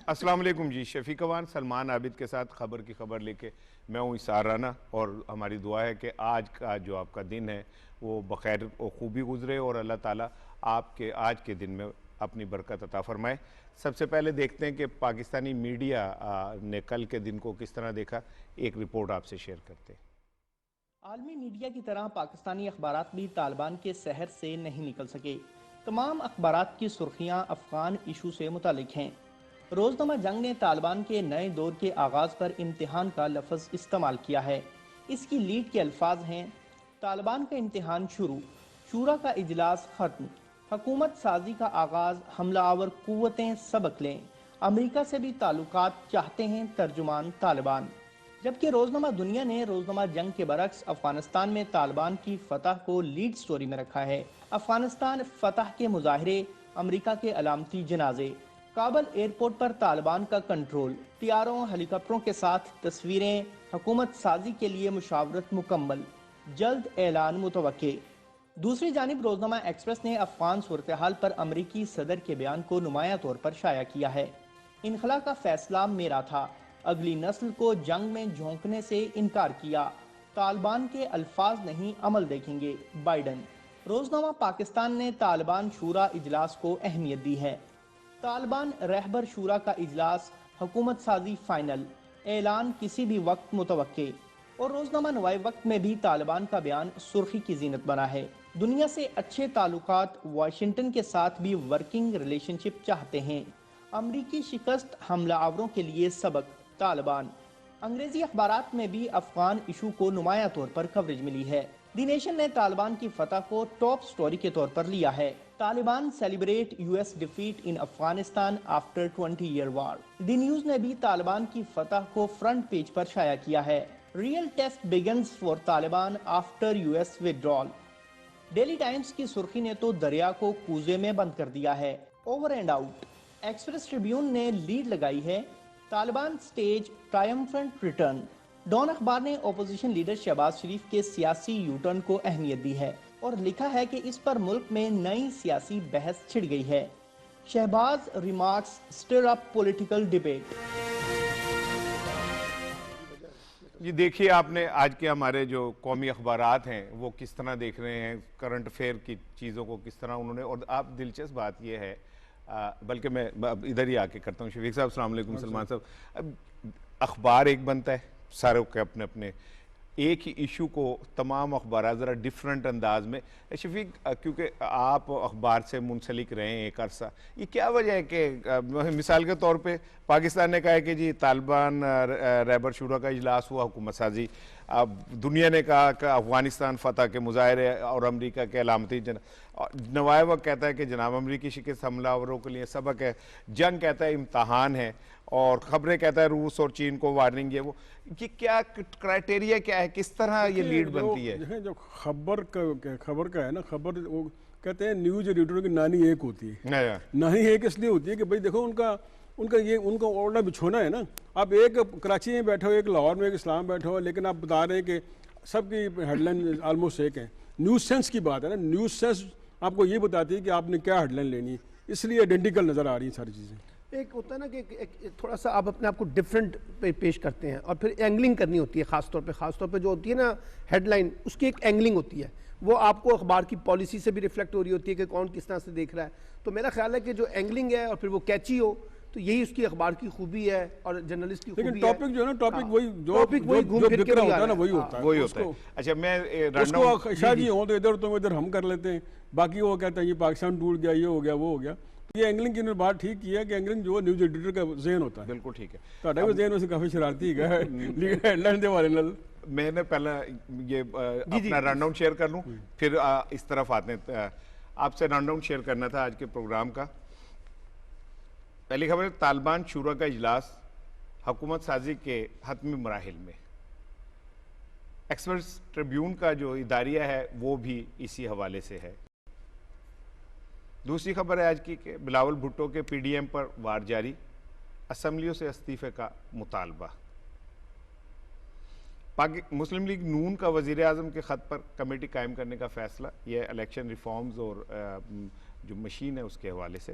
السلام علیکم جی، شفیق اوان سلمان عابد کے ساتھ خبر کی خبر لے کے میں ہوں اسار رانا، اور ہماری دعا ہے کہ آج کا جو آپ کا دن ہے وہ بخیر و خوبی گزرے اور اللہ تعالیٰ آپ کے آج کے دن میں اپنی برکت عطا فرمائے۔ سب سے پہلے دیکھتے ہیں کہ پاکستانی میڈیا نے کل کے دن کو کس طرح دیکھا، ایک رپورٹ آپ سے شیئر کرتے ہیں۔ عالمی میڈیا کی طرح پاکستانی اخبارات بھی طالبان کے سحر سے نہیں نکل سکے۔ تمام اخبارات کی سرخیاں افغان ایشو سے متعلق ہیں۔ روزنامہ جنگ نے طالبان کے نئے دور کے آغاز پر امتحان کا لفظ استعمال کیا ہے۔ اس کی لیڈ کے الفاظ ہیں: طالبان کا امتحان شروع، شورا کا اجلاس ختم، حکومت سازی کا آغاز، حملہ آور قوتیں سبق لیں، امریکہ سے بھی تعلقات چاہتے ہیں ترجمان طالبان۔ جبکہ روزنامہ دنیا نے روزنامہ جنگ کے برعکس افغانستان میں طالبان کی فتح کو لیڈ سٹوری میں رکھا ہے۔ افغانستان فتح کے مظاہرے، امریکہ کے علامتی جنازے، کابل ایئرپورٹ پر طالبان کا کنٹرول، طیاروں ہیلی کاپٹروں کے ساتھ تصویریں، حکومت سازی کے لیے مشاورت مکمل، جلد اعلان متوقع۔ دوسری جانب روزنامہ ایکسپریس نے افغان صورتحال پر امریکی صدر کے بیان کو نمایاں طور پر شائع کیا ہے: انخلا کا فیصلہ میرا تھا، اگلی نسل کو جنگ میں جھونکنے سے انکار کیا، طالبان کے الفاظ نہیں عمل دیکھیں گے، بائیڈن۔ روزنامہ پاکستان نے طالبان شورا اجلاس کو اہمیت دی ہے: طالبان رہبر شورا کا اجلاس، حکومت سازی فائنل، اعلان کسی بھی وقت متوقع۔ اور روزنامہ نوائے وقت میں بھی طالبان کا بیان سرخی کی زینت بنا ہے: دنیا سے اچھے تعلقات، واشنگٹن کے ساتھ بھی ورکنگ ریلیشن شپ چاہتے ہیں، امریکی شکست حملہ آوروں کے لیے سبق، طالبان۔ انگریزی اخبارات میں بھی افغان ایشو کو نمایاں طور پر کوریج ملی ہے۔ دی نیشن نے طالبان کی فتح کو ٹاپ سٹوری کے طور پر لیا ہے: Taliban celebrate U S defeat in Afghanistan after 20 year war. The news نے بھی طالبان کی فتح کو فرنٹ پیج پر شائع کیا ہے: real test begins for Taliban after U S withdrawal۔ Daily Times کی سرخی نے تو دریا کو کوزے میں بند کر دیا ہے: over and out. Express tribune نے لیڈ لگائی ہے: طالبان سٹیج ٹرائمفنٹ ریٹرن۔ ڈان اخبار نے اپوزیشن لیڈر شہباز شریف کے سیاسی یو ٹرن کو اہمیت دی ہے اور لکھا ہے کہ اس پر ملک میں نئی سیاسی بحث چھڑ گئی ہے: شہباز ریمارکس سٹر اپ پولیٹیکل ڈیبیٹ۔ یہ دیکھیے آپ نے آج کے ہمارے جو قومی اخبارات ہیں وہ کس طرح دیکھ رہے ہیں، کرنٹ افیئر کی چیزوں کو کس طرح انہوں نے، اور آپ دلچسپ بات یہ ہے بلکہ میں ادھر ہی آ کے کرتا ہوں۔ شفیق صاحب السلام علیکم۔ سلمان صاحب، اب اخبار ایک بنتا ہے سارے کے اپنے اپنے، ایک ہی ایشو کو تمام اخبارات ذرا ڈیفرنٹ انداز میں۔ شفیق، کیونکہ آپ اخبار سے منسلک رہے ہیں ایک عرصہ، یہ کیا وجہ ہے کہ مثال کے طور پہ پاکستان نے کہا ہے کہ جی طالبان رہبر شورا کا اجلاس ہوا، حکومت سازی، اب دنیا نے کہا کہ افغانستان فتح کے مظاہرے اور امریکہ کے علامتی نوائے وقت کہتا ہے کہ جناب امریکی شکست حملہ آوروں کے لیے سبق ہے، جنگ کہتا ہے امتحان ہے، اور خبریں کہتا ہے روس اور چین کو وارننگ ہے۔ وہ یہ کیا کرائٹیریا کیا ہے، کس طرح یہ لیڈ بنتی ہے؟ جو خبر کا ہے نا، خبر وہ کہتے ہیں نیوز ایڈیٹر کی نانی ایک ہوتی ہے، نانی ایک اس لیے ہوتی ہے کہ بھائی دیکھو ان کا اوڑھنا بچھونا ہے نا۔ آپ ایک کراچی میں بیٹھے ہو، ایک لاہور میں، ایک اسلام بیٹھے ہو، لیکن آپ بتا رہے ہیں کہ سب کی ہیڈ لائن آلموسٹ ایک ہے۔ نیوز سینس کی بات ہے نا، نیوز سینس آپ کو یہ بتاتی ہے کہ آپ نے کیا ہیڈ لائن لینی ہے، اس لیے آئیڈینٹیکل نظر آ رہی ہیں ساری چیزیں۔ ایک ہوتا ہے نا کہ تھوڑا سا آپ اپنے آپ کو ڈیفرنٹ پیش کرتے ہیں، اور پھر اینگلنگ کرنی ہوتی ہے، خاص طور پہ جو ہوتی ہے نا ہیڈ لائن، اس کی ایک اینگلنگ ہوتی ہے، وہ آپ کو اخبار کی پالیسی سے بھی ریفلیکٹ ہو رہی ہوتی ہے کہ کون کس طرح سے دیکھ رہا ہے۔ تو میرا خیال ہے کہ جو اینگلنگ ہے اور پھر وہ کیچی ہو، تو یہی اس کی اخبار کی خوبی ہے اور جرنلسٹ کی خوبی ہے۔ لیکن ٹاپک جو ہے نا، ٹاپک وہی جو بکھ رہا ہوتا ہے نا، وہی ہوتا ہے۔ اچھا میں اس کو شاہ جی ہوں تو ادھر تم ادھر ہم کر لیتے ہیں، باقی وہ کہتا ہے یہ پاکستان ٹوٹ گیا، یہ ہو گیا، وہ ہو گیا۔ یہ اینگلنگ کی بات ٹھیک کی ہے کہ اینگلنگ جو نیوز ایڈیٹر کا ذہن ہوتا ہے، بالکل ٹھیک ہے، تھوڑا بھی ذہن میں سے کافی شرارتی ہے ہیڈ لائن دے والے نال۔ میں نے پہلے یہ اپنا رن ڈاؤن شیئر کر لوں، پھر اس طرف آتے ہیں۔ آپ سے رن ڈاؤن شیئر کرنا تھا آج کے پروگرام کا۔ پہلی خبر، طالبان شورا کا اجلاس حکومت سازی کے حتمی مراحل میں۔ ایکسپریس ٹریبیون کا جو اداریہ ہے وہ بھی اسی حوالے سے ہے۔ دوسری خبر ہے آج کی کہ بلاول بھٹو کے پی ڈی ایم پر وار جاری، اسمبلیوں سے استعفے کا مطالبہ۔ مسلم لیگ نون کا وزیر اعظم کے خط پر کمیٹی قائم کرنے کا فیصلہ، یہ الیکشن ریفارمز اور جو مشین ہے اس کے حوالے سے۔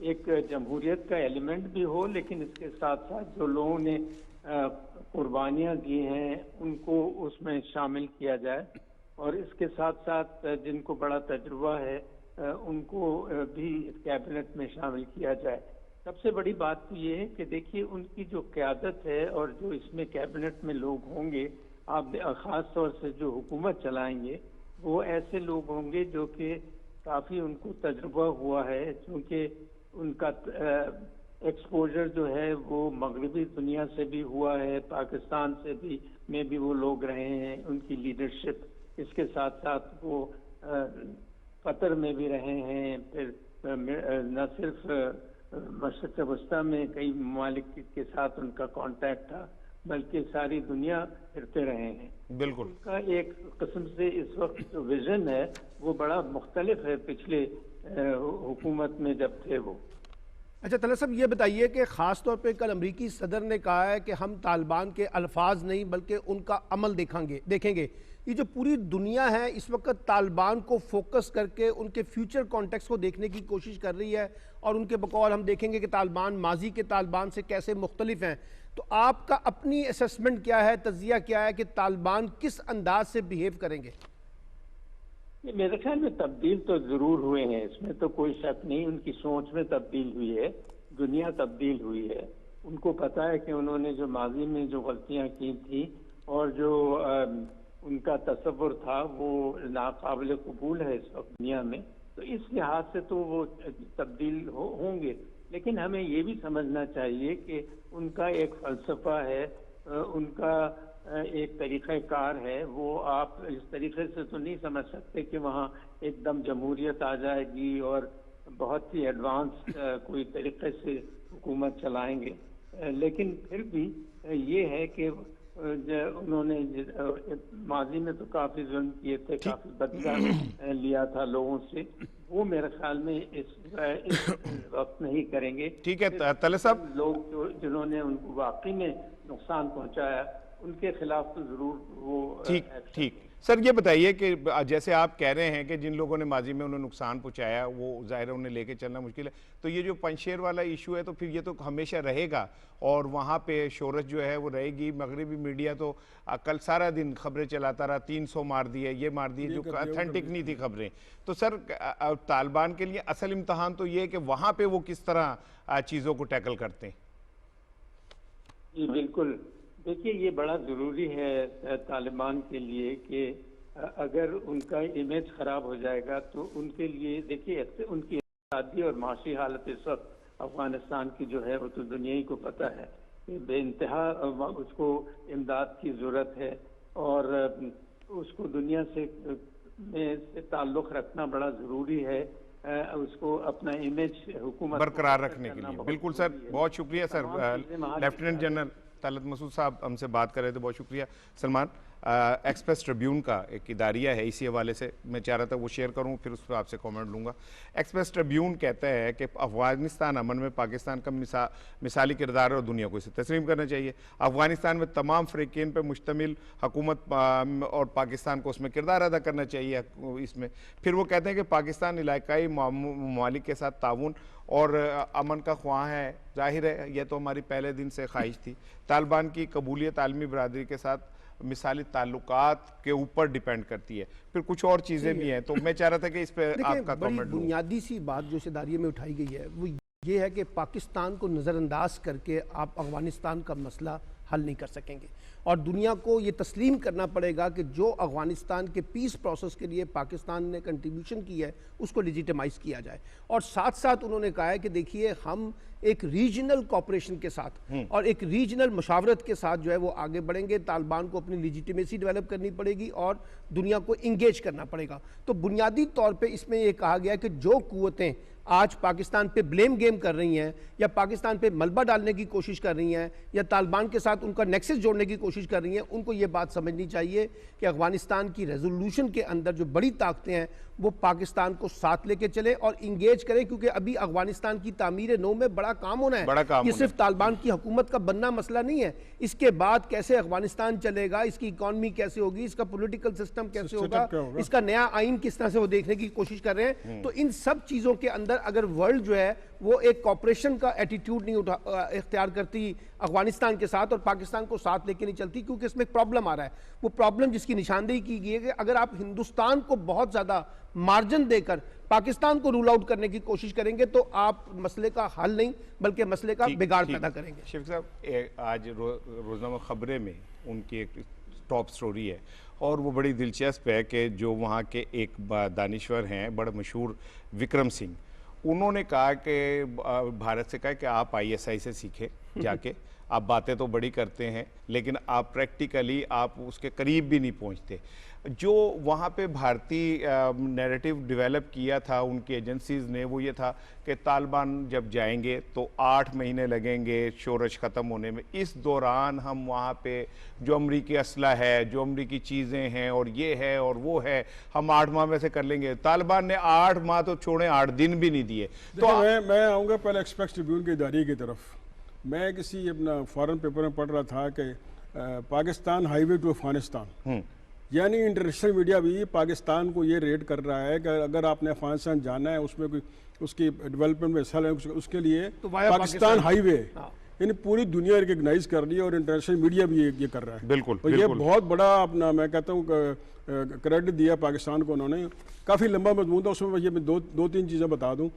ایک جمہوریت کا ایلیمنٹ بھی ہو، لیکن اس کے ساتھ ساتھ جو لوگوں نے قربانیاں دی ہیں ان کو اس میں شامل کیا جائے، اور اس کے ساتھ ساتھ جن کو بڑا تجربہ ہے ان کو بھی کیبنٹ میں شامل کیا جائے۔ سب سے بڑی بات تو یہ ہے کہ دیکھیے ان کی جو قیادت ہے اور جو اس میں کیبنٹ میں لوگ ہوں گے، آپ خاص طور سے جو حکومت چلائیں گے وہ ایسے لوگ ہوں گے جو کہ کافی ان کو تجربہ ہوا ہے، چونکہ ان کا ایکسپوجر جو ہے وہ مغربی دنیا سے بھی ہوا ہے، پاکستان سے بھی میں بھی وہ لوگ رہے ہیں، ان کی لیڈرشپ، اس کے ساتھ ساتھ وہ قطر میں بھی رہے ہیں، پھر نہ صرف مشرق وسطیٰ میں کئی ممالک کے ساتھ ان کا کانٹیکٹ تھا، بلکہ ساری دنیا پھرتے رہے ہیں۔ بالکل، ان کا ایک قسم سے اس وقت جو ویژن ہے وہ بڑا مختلف ہے پچھلے حکومت میں جب تھے وہ۔ اچھا طلعت صاحب یہ بتائیے کہ خاص طور پہ کل امریکی صدر نے کہا ہے کہ ہم طالبان کے الفاظ نہیں بلکہ ان کا عمل دیکھیں گے۔ یہ جو پوری دنیا ہے اس وقت طالبان کو فوکس کر کے ان کے فیوچر کانٹیکس کو دیکھنے کی کوشش کر رہی ہے، اور ان کے بقول ہم دیکھیں گے کہ طالبان ماضی کے طالبان سے کیسے مختلف ہیں۔ تو آپ کا اپنی اسیسمنٹ کیا ہے، تجزیہ کیا ہے کہ طالبان کس انداز سے بیہیو کریں گے؟ میرے خیال میں تبدیل تو ضرور ہوئے ہیں، اس میں تو کوئی شک نہیں، ان کی سوچ میں تبدیل ہوئی ہے، دنیا تبدیل ہوئی ہے۔ ان کو پتا ہے کہ انہوں نے جو ماضی میں جو غلطیاں کی تھیں اور جو ان کا تصور تھا وہ ناقابل قبول ہے اس وقت دنیا میں، تو اس لحاظ سے تو وہ تبدیل ہوں گے، لیکن ہمیں یہ بھی سمجھنا چاہیے کہ ان کا ایک فلسفہ ہے، ان کا ایک طریقہ کار ہے، وہ آپ اس طریقے سے تو نہیں سمجھ سکتے کہ وہاں ایک دم جمہوریت آ جائے گی اور بہت ہی ایڈوانس کوئی طریقے سے حکومت چلائیں گے، لیکن پھر بھی یہ ہے کہ انہوں نے ماضی میں تو کافی ظلم کیے تھے، کافی بدلہ لیا تھا لوگوں سے، وہ میرے خیال میں اس وقت نہیں کریں گے۔ ٹھیک ہے طلعت صاحب، لوگ جنہوں نے ان کو واقعی میں نقصان پہنچایا ان کے خلاف تو ضرور وہ ٹھیک سر یہ بتائیے کہ جیسے آپ کہہ رہے ہیں کہ جن لوگوں نے ماضی میں انہیں نقصان پہنچایا وہ ظاہر ہے انہیں لے کے چلنا مشکل ہے، تو یہ جو پنجشیر والا ایشو ہے تو پھر یہ تو ہمیشہ رہے گا اور وہاں پہ شہرت جو ہے وہ رہے گی۔ مغربی میڈیا تو کل سارا دن خبریں چلاتا رہا، 300 مار دیے، یہ مار دیے، جو اتھینٹک نہیں تھی خبریں۔ تو سر طالبان کے لیے اصل امتحان تو یہ ہے کہ وہاں پہ وہ کس طرح چیزوں کو ٹیکل کرتے ہیں۔ جی بالکل، دیکھیے یہ بڑا ضروری ہے طالبان کے لیے کہ اگر ان کا امیج خراب ہو جائے گا تو ان کے لیے دیکھیے ان کی اقتصادی اور معاشی حالت اس وقت افغانستان کی جو ہے وہ تو دنیا ہی کو پتہ ہے کہ بے انتہا اس کو امداد کی ضرورت ہے، اور اس کو دنیا سے تعلق رکھنا بڑا ضروری ہے، اس کو اپنا امیج حکومت برقرار رکھنے کے لیے۔ بالکل سر، بہت شکریہ سر، لیفٹیننٹ جنرل طلعت مسعود صاحب ہم سے بات کر رہے تھے، بہت شکریہ۔ سلمان، ایکسپریس ٹریبیون کا ایک اداریہ ہے، اسی حوالے سے میں چاہ رہا تھا وہ شیئر کروں، پھر اس پہ آپ سے کامنٹ لوں گا۔ ایکسپریس ٹریبیون کہتا ہے کہ افغانستان امن میں پاکستان کا مثالی کردار ہے اور دنیا کو اسے تسلیم کرنا چاہیے۔ افغانستان میں تمام فریقین پہ مشتمل حکومت اور پاکستان کو اس میں کردار ادا کرنا چاہیے اس میں۔ پھر وہ کہتے ہیں کہ پاکستان علاقائی ممالک کے ساتھ تعاون اور امن کا خواہاں ہے، ظاہر ہے یہ تو ہماری پہلے دن سے خواہش تھی۔ طالبان کی قبولیت عالمی برادری کے ساتھ مثالی تعلقات کے اوپر ڈیپینڈ کرتی ہے، پھر کچھ اور چیزیں بھی ہیں، تو میں چاہ رہا تھا کہ اس پہ آپ کا کامنٹ لوں۔ بنیادی سی بات جو اس اداریے میں اٹھائی گئی ہے وہ یہ ہے کہ پاکستان کو نظر انداز کر کے آپ افغانستان کا مسئلہ حل نہیں کر سکیں گے، اور دنیا کو یہ تسلیم کرنا پڑے گا کہ جو افغانستان کے پیس پروسیس کے لیے پاکستان نے کنٹریبیوشن کی ہے اس کو لیجیٹیمائز کیا جائے۔ اور ساتھ ساتھ انہوں نے کہا ہے کہ دیکھیے ہم ایک ریجنل کوپریشن کے ساتھ اور ایک ریجنل مشاورت کے ساتھ جو ہے وہ آگے بڑھیں گے۔ طالبان کو اپنی لیجیٹیمیسی ڈیولپ کرنی پڑے گی اور دنیا کو انگیج کرنا پڑے گا۔ تو بنیادی طور پہ اس میں یہ کہا گیا کہ جو قوتیں آج پاکستان پہ بلیم گیم کر رہی ہیں یا پاکستان پہ ملبہ ڈالنے کی کوشش کر رہی ہیں یا طالبان کے ساتھ ساتھ ان کا نیکسس جوڑنے کی کوشش کر رہی ہیں، ان کو یہ بات سمجھنی چاہیے کہ افغانستان کی ریزولوشن کے اندر جو بڑی طاقتیں ہیں وہ پاکستان کو ساتھ لے کے چلے اور انگیج کریں، کیونکہ ابھی افغانستان کی تعمیر نو میں بڑا کام ہونا ہے. یہ صرف طالبان کی حکومت کا بننا مسئلہ نہیں ہے، اس کے بعد کیسے افغانستان چلے گا، اس کی اکانومی کیسے ہوگی، اس کا پولیٹیکل سسٹم کیسے ہوگا، اس کا نیا آئین کس طرح سے وہ دیکھنے کی کوشش کر رہے ہیں. تو ان سب چیزوں کے اندر اگر ورلڈ جو ہے وہ ایک کوپریشن کا ایٹیٹیوڈ نہیں اختیار کرتی افغانستان کے ساتھ اور پاکستان کو ساتھ لے کے نہیں چلتی، کیونکہ اس میں ایک پرابلم آ رہا ہے. وہ پرابلم جس کی نشاندہی کی گئی ہے کہ اگر آپ ہندوستان کو بہت زیادہ مارجن دے کر پاکستان کو رول آؤٹ کرنے کی کوشش کریں گے تو آپ مسئلے کا حل نہیں بلکہ مسئلے کا بگاڑ پیدا کریں گے. شفیق صاحب، آج روزنامہ خبریں میں ان کی ایک ٹاپ سٹوری ہے اور وہ بڑی دلچسپ ہے کہ جو وہاں کے ایک دانشور ہیں بڑا مشہور وکرم سنگھ، انہوں نے کہا کہ بھارت سے کہا کہ آپ ISI سے سیکھیں جا کے، آپ باتیں تو بڑی کرتے ہیں لیکن آپ پریکٹیکلی آپ اس کے قریب بھی نہیں پہنچتے. جو وہاں پہ بھارتی نیریٹو ڈیولپ کیا تھا ان کی ایجنسیز نے وہ یہ تھا کہ طالبان جب جائیں گے تو 8 مہینے لگیں گے شورش ختم ہونے میں، اس دوران ہم وہاں پہ جو امریکی اسلحہ ہے، جو امریکی چیزیں ہیں اور یہ ہے اور وہ ہے، ہم 8 ماہ میں سے کر لیں گے. طالبان نے 8 ماہ تو چھوڑیں 8 دن بھی نہیں دیے. تو میں آؤں گا پہلے ایکسپریس ٹریبیون کے ادارے کی طرف. میں کسی اپنا فارن پیپر میں پڑھ رہا تھا کہ Pakistan highway to Afghanistan, یعنی انٹرنیشنل میڈیا بھی پاکستان کو یہ ریٹ کر رہا ہے کہ اگر آپ نے افغانستان جانا ہے اس میں کوئی اس کی ڈیولپمنٹ میں حصہ لینا اس کے لیے پاکستان ہائی وے، یعنی پوری دنیا ریکگنائز کر رہی ہے اور انٹرنیشنل میڈیا بھی یہ کر رہا ہے. بالکل یہ بہت بڑا اپنا میں کہتا ہوں کریڈٹ دیا پاکستان کو. انہوں نے کافی لمبا مضمون تھا، اس میں یہ 2-3 چیزیں بتا دوں.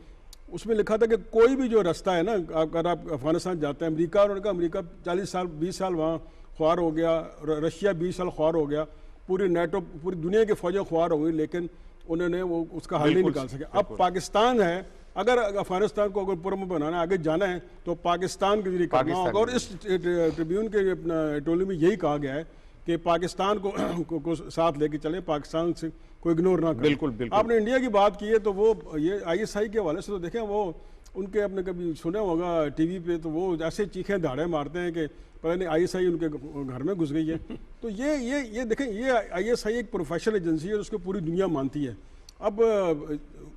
اس میں لکھا تھا کہ کوئی بھی جو رستہ ہے نا، اگر آپ افغانستان جاتے ہیں، امریکہ، انہوں نے کہا امریکہ 40 سال 20 سال وہاں خوار ہو گیا، رشیا 20 سال خوار ہو گیا، پوری نیٹو پوری دنیا کی فوجیں خوار ہو گئی، لیکن انہوں نے وہ اس کا حل نہیں نکال سکے. اب پاکستان ہے، اگر افغانستان کو اگر پرامن بنانا آگے جانا ہے تو پاکستان کے ذریعے کرنا ہوگا. اور اس ٹریبیون کے اپنا ایڈیٹوریل میں یہی کہا گیا ہے کہ پاکستان کو ساتھ لے کے چلیں، پاکستان سے کوئی اگنور نہ کریں. بالکل. آپ نے انڈیا کی بات کی ہے تو وہ یہ ISI کے حوالے سے تو دیکھیں، وہ ان کے اپنے کبھی سنا ہوگا ٹی وی پہ، تو وہ ایسے چیخیں دھاڑے مارتے ہیں کہ پتہ نہیں ISI ان کے گھر میں گھس گئی ہے. تو یہ دیکھیں، یہ ISI ایک پروفیشنل ایجنسی ہے، اس کو پوری دنیا مانتی ہے. اب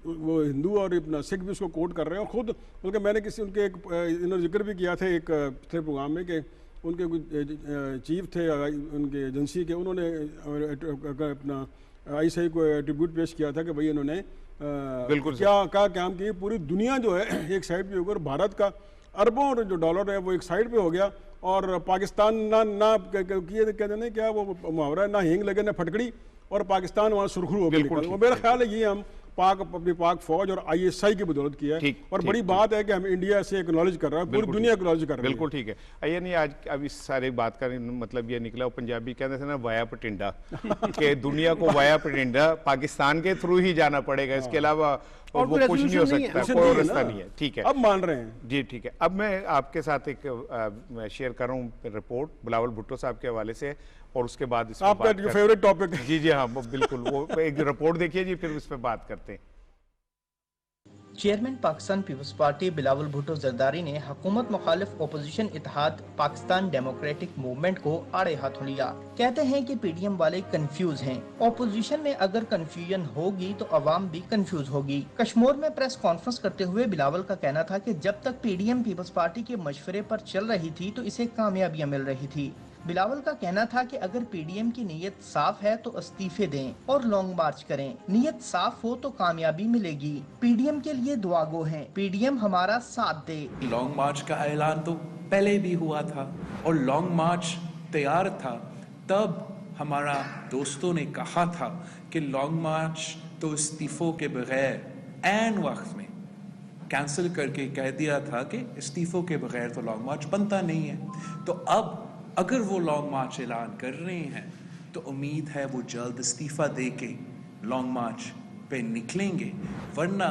وہ ہندو اور اپنا سکھ بھی اس کو کوٹ کر رہے ہیں، اور خود بلکہ میں نے ان کے انہوں نے ذکر بھی کیا تھا ایک پچھلے پروگرام میں کہ ان کے چیف تھے ان کے ایجنسی کے، انہوں نے اپنا ISI کو ایٹریبیوٹ پیش کیا تھا کہ بھئی انہوں نے کیا کام کی. پوری دنیا جو ہے ایک سائڈ پہ ہو گئی، بھارت کا اربوں جو ڈالر ہے وہ ایک سائڈ پہ ہو گیا، اور پاکستان نہ کہتے ہیں کیا وہ محاورہ ہے، نہ ہینگ لگے نہ پھٹکڑی، اور پاکستان وہاں سرخرو ہو گئی. میرا خیال ہے یہ ہم اپنی پاک فوج اور ISI کی بدولت کی ہے، اور بڑی بات ہے کہ ہم انڈیا سے ایکنالج کر رہا ہے، پوری دنیا ایکنالج کر رہی ہے. بالکل ٹھیک ہے. یعنی آج اب اس سارے بات کا مطلب یہ نکلا، پنجابی کہتے تھے نا وایا پٹنڈا، کہ دنیا کو وایا پٹنڈا پاکستان کے تھرو ہی جانا پڑے گا، اس کے علاوہ وہ کچھ نہیں ہو سکتا، کوئی رستہ نہیں ہے. ٹھیک ہے، اب مان رہے ہیں. جی ٹھیک ہے. اب میں آپ کے ساتھ ایک شیئر کر رہا ہوں رپورٹ بلاول بھٹو صاحب کے حوالے سے، اور اس کے بعد آپ کا جو فیوریٹ ٹاپک. جی ہاں بالکل، وہ ایک رپورٹ دیکھیے جی، پھر اس پہ بات کرتے ہیں. چیئرمین پاکستان پیپلز پارٹی بلاول بھٹو زرداری نے حکومت مخالف اپوزیشن اتحاد پاکستان ڈیموکریٹک موومنٹ کو آڑے ہاتھوں لیا. کہتے ہیں کہ PDM والے کنفیوز ہیں، اپوزیشن میں اگر کنفیوژن ہوگی تو عوام بھی کنفیوز ہوگی. کشمور میں پریس کانفرنس کرتے ہوئے بلاول کا کہنا تھا کہ جب تک PDM پیپلز پارٹی کے مشورے پر چل رہی تھی تو اسے کامیابیاں مل رہی تھی. بلاول کا کہنا تھا کہ اگر PDM کی نیت صاف ہے تو استعفے دیں اور لانگ مارچ کریں. نیت صاف ہو تو کامیابی ملے گی. PDM کے لیے دعا گو ہیں، PDM ہمارا ساتھ دے. لانگ مارچ کا اعلان تو پہلے بھی ہوا تھا اور لانگ مارچ تیار تھا. تب ہمارا دوستوں نے کہا تھا کہ لانگ مارچ تو استعفوں کے بغیر عین وقت میں کینسل کر کے کہہ دیا تھا کہ استعفوں کے بغیر تو لانگ مارچ بنتا نہیں ہے. تو اب اگر وہ لانگ مارچ اعلان کر رہے ہیں تو امید ہے وہ جلد استعفیٰ دے کے لانگ مارچ پہ نکلیں گے، ورنہ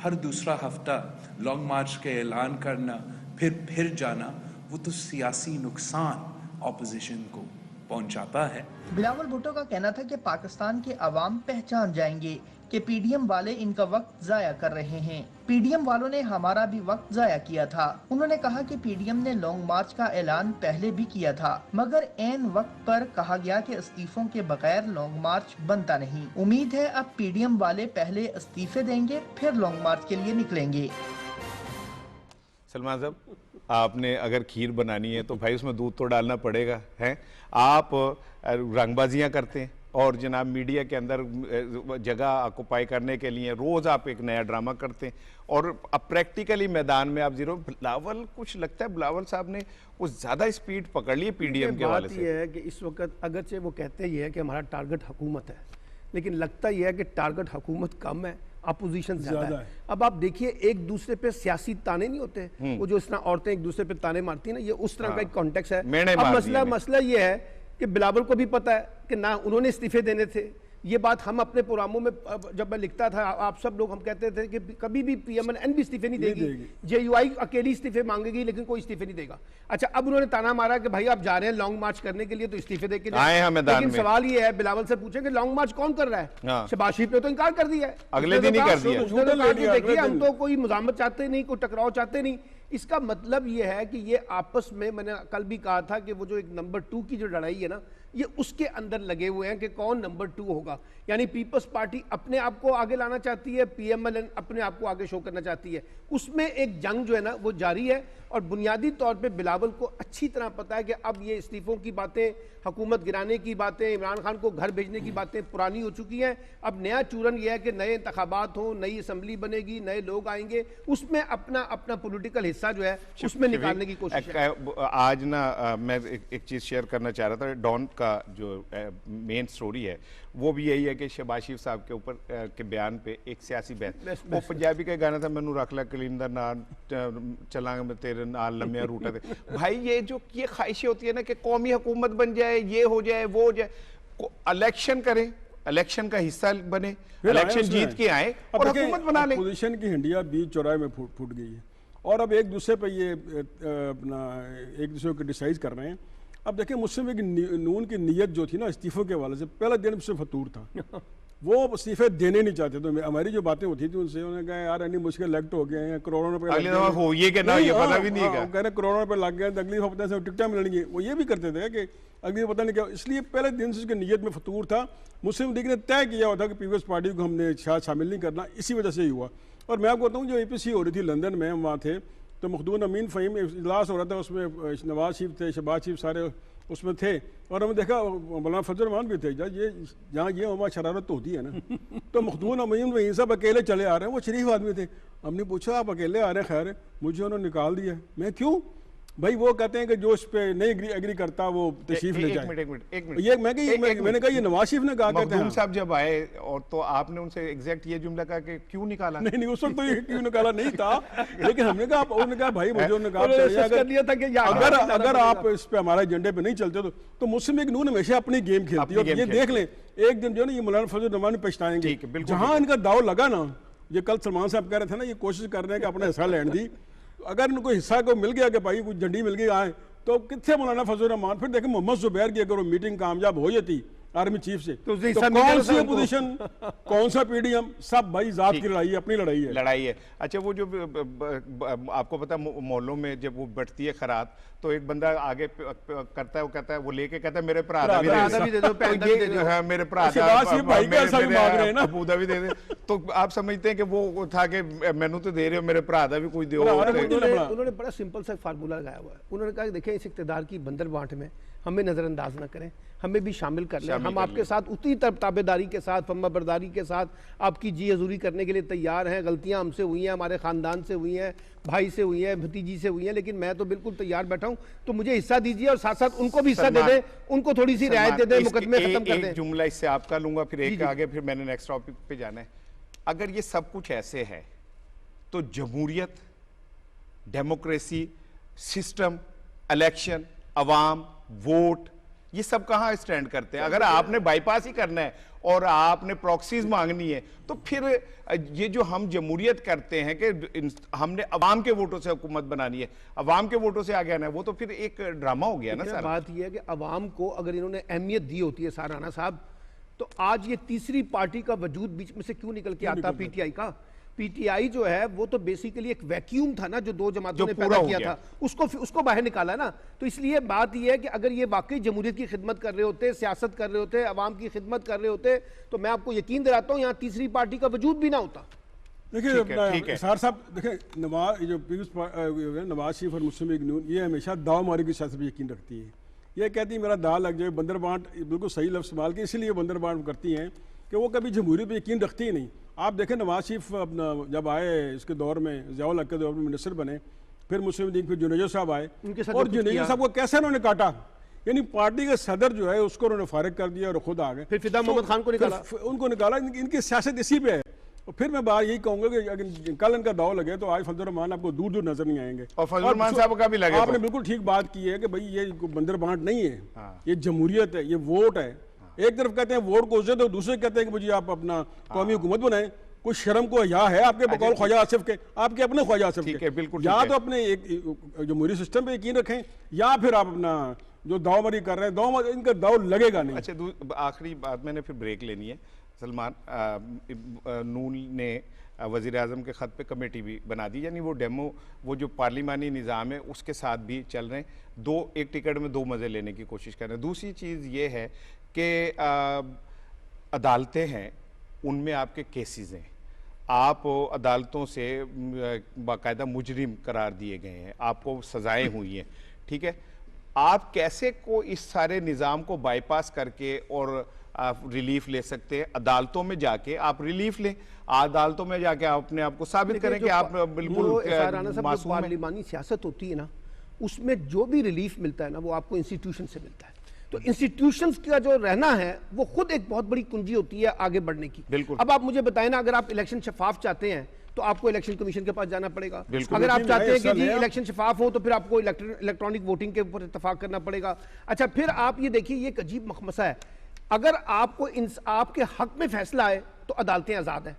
ہر دوسرا ہفتہ لانگ مارچ کے اعلان کرنا پھر جانا، وہ تو سیاسی نقصان اپوزیشن کو پہنچاتا ہے. بلاول بھٹو کا کہنا تھا کہ پاکستان کے عوام پہچان جائیں گے کہ پی ڈی ایم والے ان کا وقت ضائع کر رہے ہیں۔ پی ڈی ایم والوں نے ہمارا بھی وقت ضائع کیا تھا۔ انہوں نے کہا کہ پی ڈی ایم نے لانگ مارچ کا اعلان پہلے بھی کیا تھا، مگر عین وقت پر کہا گیا کہ استعفوں کے بغیر لانگ مارچ بنتا نہیں۔ امید ہے اب پی ڈی ایم والے پہلے استعفے دیں گے، پھر لانگ مارچ کے لیے نکلیں گے۔ سلمان صاحب، آپ نے اگر کھیر بنانی ہے تو بھائی اس میں دودھ تو ڈالنا پڑے گا ہے۔ آپ رنگ بازیاں کرتے ہیں اور جناب میڈیا کے اندر جگہ آکوپائی کرنے کے لیے روز آپ ایک نیا ڈرامہ کرتے ہیں، اور اب پریکٹیکلی میدان میں آپ بلاول، کچھ لگتا ہے بلاول صاحب نے کچھ زیادہ اسپیڈ پکڑ لی ہے پی ڈی ایم کے حوالے سے۔ بات یہ ہے کہ اس وقت اگرچہ وہ کہتے یہ ہے کہ ہمارا ٹارگٹ حکومت ہے، لیکن لگتا یہ ہے کہ ٹارگٹ حکومت کم ہے، اپوزیشن زیادہ ہے۔ اب آپ دیکھیے ایک دوسرے پہ سیاسی تانے نہیں ہوتے، وہ جو اس طرح عورتیں ایک دوسرے پہ تانے مارتی ہیں نا، یہ اس طرح کا ایک کانٹیکس ہے۔ اب مسئلہ یہ ہے کہ بلاول کو بھی پتا ہے کہ نہ انہوں نے استعفے دینے تھے۔ یہ بات ہم اپنے پروگراموں میں جب میں لکھتا تھا، آپ سب لوگ ہم کہتے تھے کہ کبھی بھی پی ایم این بھی استعفے نہیں دے گی، جے یو آئی اکیلی استعفے مانگے گی لیکن کوئی استعفے نہیں دے گا۔ اچھا، اب انہوں نے تانا مارا کہ بھائی آپ جا رہے ہیں لانگ مارچ کرنے کے لیے تو استعفے دے کے جائیں، لیکن سوال یہ ہے بلاول سے پوچھیں کہ لانگ مارچ کون کر رہا ہے؟ شہباز شریف نے تو انکار کر دیا ہے، اگلے دن ہی کر دیا۔ دیکھیے ہم تو کوئی مزاحمت چاہتے نہیں، کوئی ٹکراؤ چاہتے نہیں۔ اس کا مطلب یہ ہے کہ یہ آپس میں نے کل بھی کہا تھا کہ وہ جو ایک نمبر 2 کی جو لڑائی ہے نا، یہ اس کے اندر لگے ہوئے ہیں کہ کون نمبر 2 ہوگا۔ یعنی پیپلز پارٹی اپنے آپ کو آگے لانا چاہتی ہے، پی ایم ایل این اپنے آپ کو آگے شو کرنا چاہتی ہے، اس میں ایک جنگ جو ہے نا وہ جاری ہے۔ اور بنیادی طور پہ بلاول کو اچھی طرح پتا ہے کہ اب یہ استعفوں کی باتیں، حکومت گرانے کی باتیں، عمران خان کو گھر بھیجنے کی باتیں پرانی ہو چکی ہیں۔ اب نیا چورن یہ ہے کہ نئے انتخابات ہوں، نئی اسمبلی بنے گی، نئے لوگ آئیں گے، اس میں اپنا پولیٹیکل حصہ جو ہے اس میں نکالنے کی کوشش ہے۔ آج نا میں ایک چیز شیئر کرنا چاہ رہا تھا، ڈان کا جو مین سٹوری ہے وہ بھی یہی ہے کہ شہباز شریف صاحب کے اوپر کے بیان پہ ایک سیاسی بحث، وہ پنجابی کا گانا تھا، مینوں رکھ لے کلندر نال چلاں گے تیرے نال لمیا روٹا دے۔ بھائی یہ خواہشیں ہوتی ہے نا کہ قومی حکومت بن جائے، یہ ہو جائے، وہ ہو جائے، الیکشن کریں، الیکشن کا حصہ بنے، الیکشن جیت کے آئیں اور حکومت بنا لیں۔ اپوزیشن کی ہنڈیا بیچ چوراہے میں پھوٹ گئی ہے اور اب ایک دوسرے پہ یہ اپنا ایک دوسرے کو کرٹیسائز کر رہے ہیں۔ اب دیکھیں مسلم لیگ نون کی نیت جو تھی نا استعفوں کے حوالے سے، پہلا دن سے فطور تھا، وہ استعفے دینے نہیں چاہتے۔ تو ہماری جو باتیں ہوتی تھی ان سے، انہوں نے کہا یار انی مشکل الیکٹ ہو گئے ہیں، کروڑوں روپے اگلی دفعہ ہو یہ کہ نہ، یہ پتہ بھی نہیں ہے، کہہ رہے کروڑوں روپے لگ گئے، اگلی دفعہ پتہ سے ٹکٹیں ملیں گی، وہ یہ بھی کرتے تھے کہ اگلی دفعہ پتہ نہیں کیا۔ اس لیے پہلے دن سے اس کی نیت میں فطور تھا۔ مسلم لیگ نے طے کیا ہوا تھا کہ پیپلز پارٹی کو ہم نے شاید شامل نہیں کرنا، اسی وجہ سے ہی ہوا۔ اور میں آپ کو بتاؤں جو اے پی سی ہو رہی تھی لندن میں، ہم وہاں تھے تو مخدوم امین فہیم اجلاس ہو رہا تھا، اس میں نواز شریف تھے، شہباز شریف سارے اس میں تھے، اور ہم نے دیکھا مولانا فضل الرحمان بھی تھے۔ جہاں یہ ہمارا شرارت ہوتی ہے نا، تو مخدوم امین فہیم صاحب اکیلے چلے آ رہے ہیں، وہ شریف آدمی تھے۔ ہم نے پوچھا آپ اکیلے آ رہے ہیں؟ خیر مجھے انہوں نے نکال دیا۔ میں کیوں بھائی؟ وہ کہتے ہیں کہ جو اس پہ نہیں ایگری کرتا وہ تشریف لے جائے۔ یہ میں نے کہا یہ نواز شریف نے کہا، مخدوم صاحب جب آئے اور تو آپ نے ان سے ایگزیکٹ یہ جملہ کہا کہ کیوں نکالا؟ نہیں اس وقت تو یہ کیوں نکالا نہیں تھا، لیکن ہم نے کہا، انہوں نے کہا بھائی مجھے انہوں نے کہا اگر آپ اس پہ ہمارے ایجنڈے پہ نہیں چلتے تو مسلم لیگ نون ہمیشہ اپنی گیم کھیلتی ہے۔ اور یہ دیکھ لیں ایک دن جو ہے نا یہ مولانا فضل الرحمان پچھتائیں گے، جہاں ان کا داؤ لگا نا۔ یہ کل سلمان صاحب کہہ رہے تھے نا، یہ کوشش کر رہے ہیں کہ اپنا حصہ لین دی، اگر ان کو حصہ کو مل گیا کہ بھائی کوئی جھنڈی مل گئی آئے تو کتنے مولانا فضل الرحمان۔ پھر دیکھیں محمد زبیر کی اگر وہ میٹنگ کامیاب ہو جاتی آرمی چیف سے تو کون سی اپوزیشن، کون سا پی ڈی ایم، سب بھائی ذات کی لڑائی ہے، اپنی لڑائی ہے۔ اچھا وہ جو آپ کو پتا محلوں میں جب وہ بٹتی ہے خرات تو ایک بندہ آگے کرتا ہے، وہ کہتا ہے، وہ لے کے کہتا ہے میرے بھرا بھی دے دو، میرے بھرا بھی دے دے۔ تو آپ سمجھتے ہیں کہ وہ تھا کہ مینو تو دے رہے ہو، میرے بھرا بھی کوئی دے۔ انہوں نے بڑا سمپل سا فارمولہ لگایا ہوا ہے۔ انہوں نے کہا کہ دیکھیں اس اقتدار کی بندر بانٹ میں ہمیں نظر انداز نہ کریں، ہمیں بھی شامل کر لیں، ہم آپ کے ساتھ اتنی تابع داری کے ساتھ، فرما برداری کے ساتھ آپ کی جی حضوری کرنے کے لیے تیار ہیں۔ غلطیاں ہم سے ہوئی ہیں، ہمارے خاندان سے ہوئی ہیں، بھائی سے ہوئی ہیں، بھتیجی سے ہوئی ہیں، لیکن میں تو بالکل تیار بیٹھا ہوں، تو مجھے حصہ دیجیے اور ساتھ ساتھ ان کو بھی حصہ دے دیں، ان کو تھوڑی سی رعایت دے دیں، مقدمے ختم کر دیں۔ ایک جملہ اس سے آپ کا لوں گا، پھر ایک آگے، پھر میں نے نیکسٹ ٹاپک پہ جانا ہے۔ اگر یہ سب کچھ ایسے ہے تو جمہوریت، ڈیموکریسی، سسٹم، الیکشن، عوام، ووٹ، یہ سب کہاں اسٹینڈ کرتے ہیں؟ اگر آپ نے بائی پاس ہی کرنا ہے اور آپ نے پروکسیز مانگنی ہے تو پھر یہ جو ہم جمہوریت کرتے ہیں کہ ہم نے عوام کے ووٹوں سے حکومت بنانی ہے، عوام کے ووٹوں سے آگے آنا ہے، وہ تو پھر ایک ڈرامہ ہو گیا نا سر۔ بات یہ ہے کہ عوام کو اگر انہوں نے اہمیت دی ہوتی ہے، سارانہ صاحب تو آج یہ تیسری پارٹی کا وجود بیچ میں سے کیوں نکل کے آتا پی ٹی آئی کا؟ پی ٹی آئی جو ہے وہ تو بیسیکلی ایک ویکیوم تھا نا جو دو جماعتوں نے پیدا کیا تھا، اس کو باہر نکالا نا. تو اس لیے بات یہ ہے کہ اگر یہ واقعی جمہوریت کی خدمت کر رہے ہوتے، سیاست کر رہے ہوتے، عوام کی خدمت کر رہے ہوتے، تو میں آپ کو یقین دلاتا ہوں یہاں تیسری پارٹی کا وجود بھی نہ ہوتا. دیکھیں سار صاحب، دیکھیں نواز شریف اور مسلم لیگ نون یہ ہمیشہ داؤ ماری کی سیاست پہ یقین رکھتی ہے. یہ کہتی ہے میرا داؤ لگ جائے، بندر بانٹ، بالکل صحیح لفظ استعمال کے، اسی لیے بندر بانٹ کرتی ہیں کہ وہ کبھی جمہوریت پہ یقین رکھتی ہی نہیں. آپ دیکھیں نواز شریف اپنا جب آئے اس کے دور میں، ضیاء الحق کے دور میں منسٹر بنے، پھر مسلم لیگ، پھر جنیجو صاحب آئے، اور جنیجو صاحب کو کیسے انہوں نے کاٹا، یعنی پارٹی کے صدر جو ہے اس کو انہوں نے فارغ کر دیا اور خود آ گئے. پھر فدا محمد خان کو نکالا، ان کو نکالا. ان کی سیاست اسی پہ ہے. اور پھر میں بات یہی کہوں گا کہ اگر کل ان کا داؤ لگے تو آج فضل الرحمان آپ کو دور دور نظر نہیں آئیں گے. اور فضل الرحمان صاحب کا بھی لگے. آپ نے بالکل ٹھیک بات کی ہے کہ بھئی یہ بندر بانٹ نہیں ہے، یہ جمہوریت ہے، یہ ووٹ ہے. ایک طرف کہتے ہیں ووٹ کو عزت، اور دوسرے کہتے ہیں کہ مجھے آپ اپنا قومی حکومت بنائیں. کوئی شرم کو حیا ہے آپ کے بقول خواجہ آصف کے، آپ کے اپنے خواجہ آصف کے؟ یا تو اپنے ایک جمہوری سسٹم پہ یقین رکھیں، یا پھر آپ اپنا جو داؤ ماری کر رہے ہیں، ان کا داؤ لگے گا نہیں. اچھا آخری بات میں نے پھر بریک لینی ہے. سلمان، نون نے وزیر اعظم کے خط پہ کمیٹی بھی بنا دی، یعنی وہ ڈیمو، وہ جو پارلیمانی نظام ہے اس کے ساتھ بھی چل رہے ہیں. ایک ٹکٹ میں دو مزے لینے کی کوشش کر رہے ہیں. دوسری چیز یہ ہے کہ عدالتیں ہیں، ان میں آپ کے کیسز ہیں، آپ عدالتوں سے باقاعدہ مجرم قرار دیے گئے ہیں، آپ کو سزائیں ہوئی ہیں، ٹھیک ہے. آپ کیسے کو اس سارے نظام کو بائی پاس کر کے اور ریلیف لے سکتے ہیں؟ عدالتوں میں جا کے آپ ریلیف لیں، عدالتوں میں جا کے آپ اپنے آپ کو ثابت کریں کہ آپ بالکل معصوم ہیں. پارلیمانی سیاست ہوتی ہے نا، اس میں جو بھی ریلیف ملتا ہے نا وہ آپ کو انسٹیٹیوشن سے ملتا ہے. تو انسٹیٹیوشنز کا جو رہنا ہے وہ خود ایک بہت بڑی کنجی ہوتی ہے آگے بڑھنے کی. اب آپ مجھے بتائیں نا، اگر آپ الیکشن شفاف چاہتے ہیں تو آپ کو الیکشن کمیشن کے پاس جانا پڑے گا. اگر آپ چاہتے ہیں کہ جی الیکشن شفاف ہو تو پھر آپ کو الیکٹرانک ووٹنگ کے اوپر اتفاق کرنا پڑے گا. اچھا پھر آپ یہ دیکھیے، یہ ایک عجیب مخمسہ ہے. اگر آپ کو آپ کے حق میں فیصلہ آئے تو عدالتیں آزاد ہیں،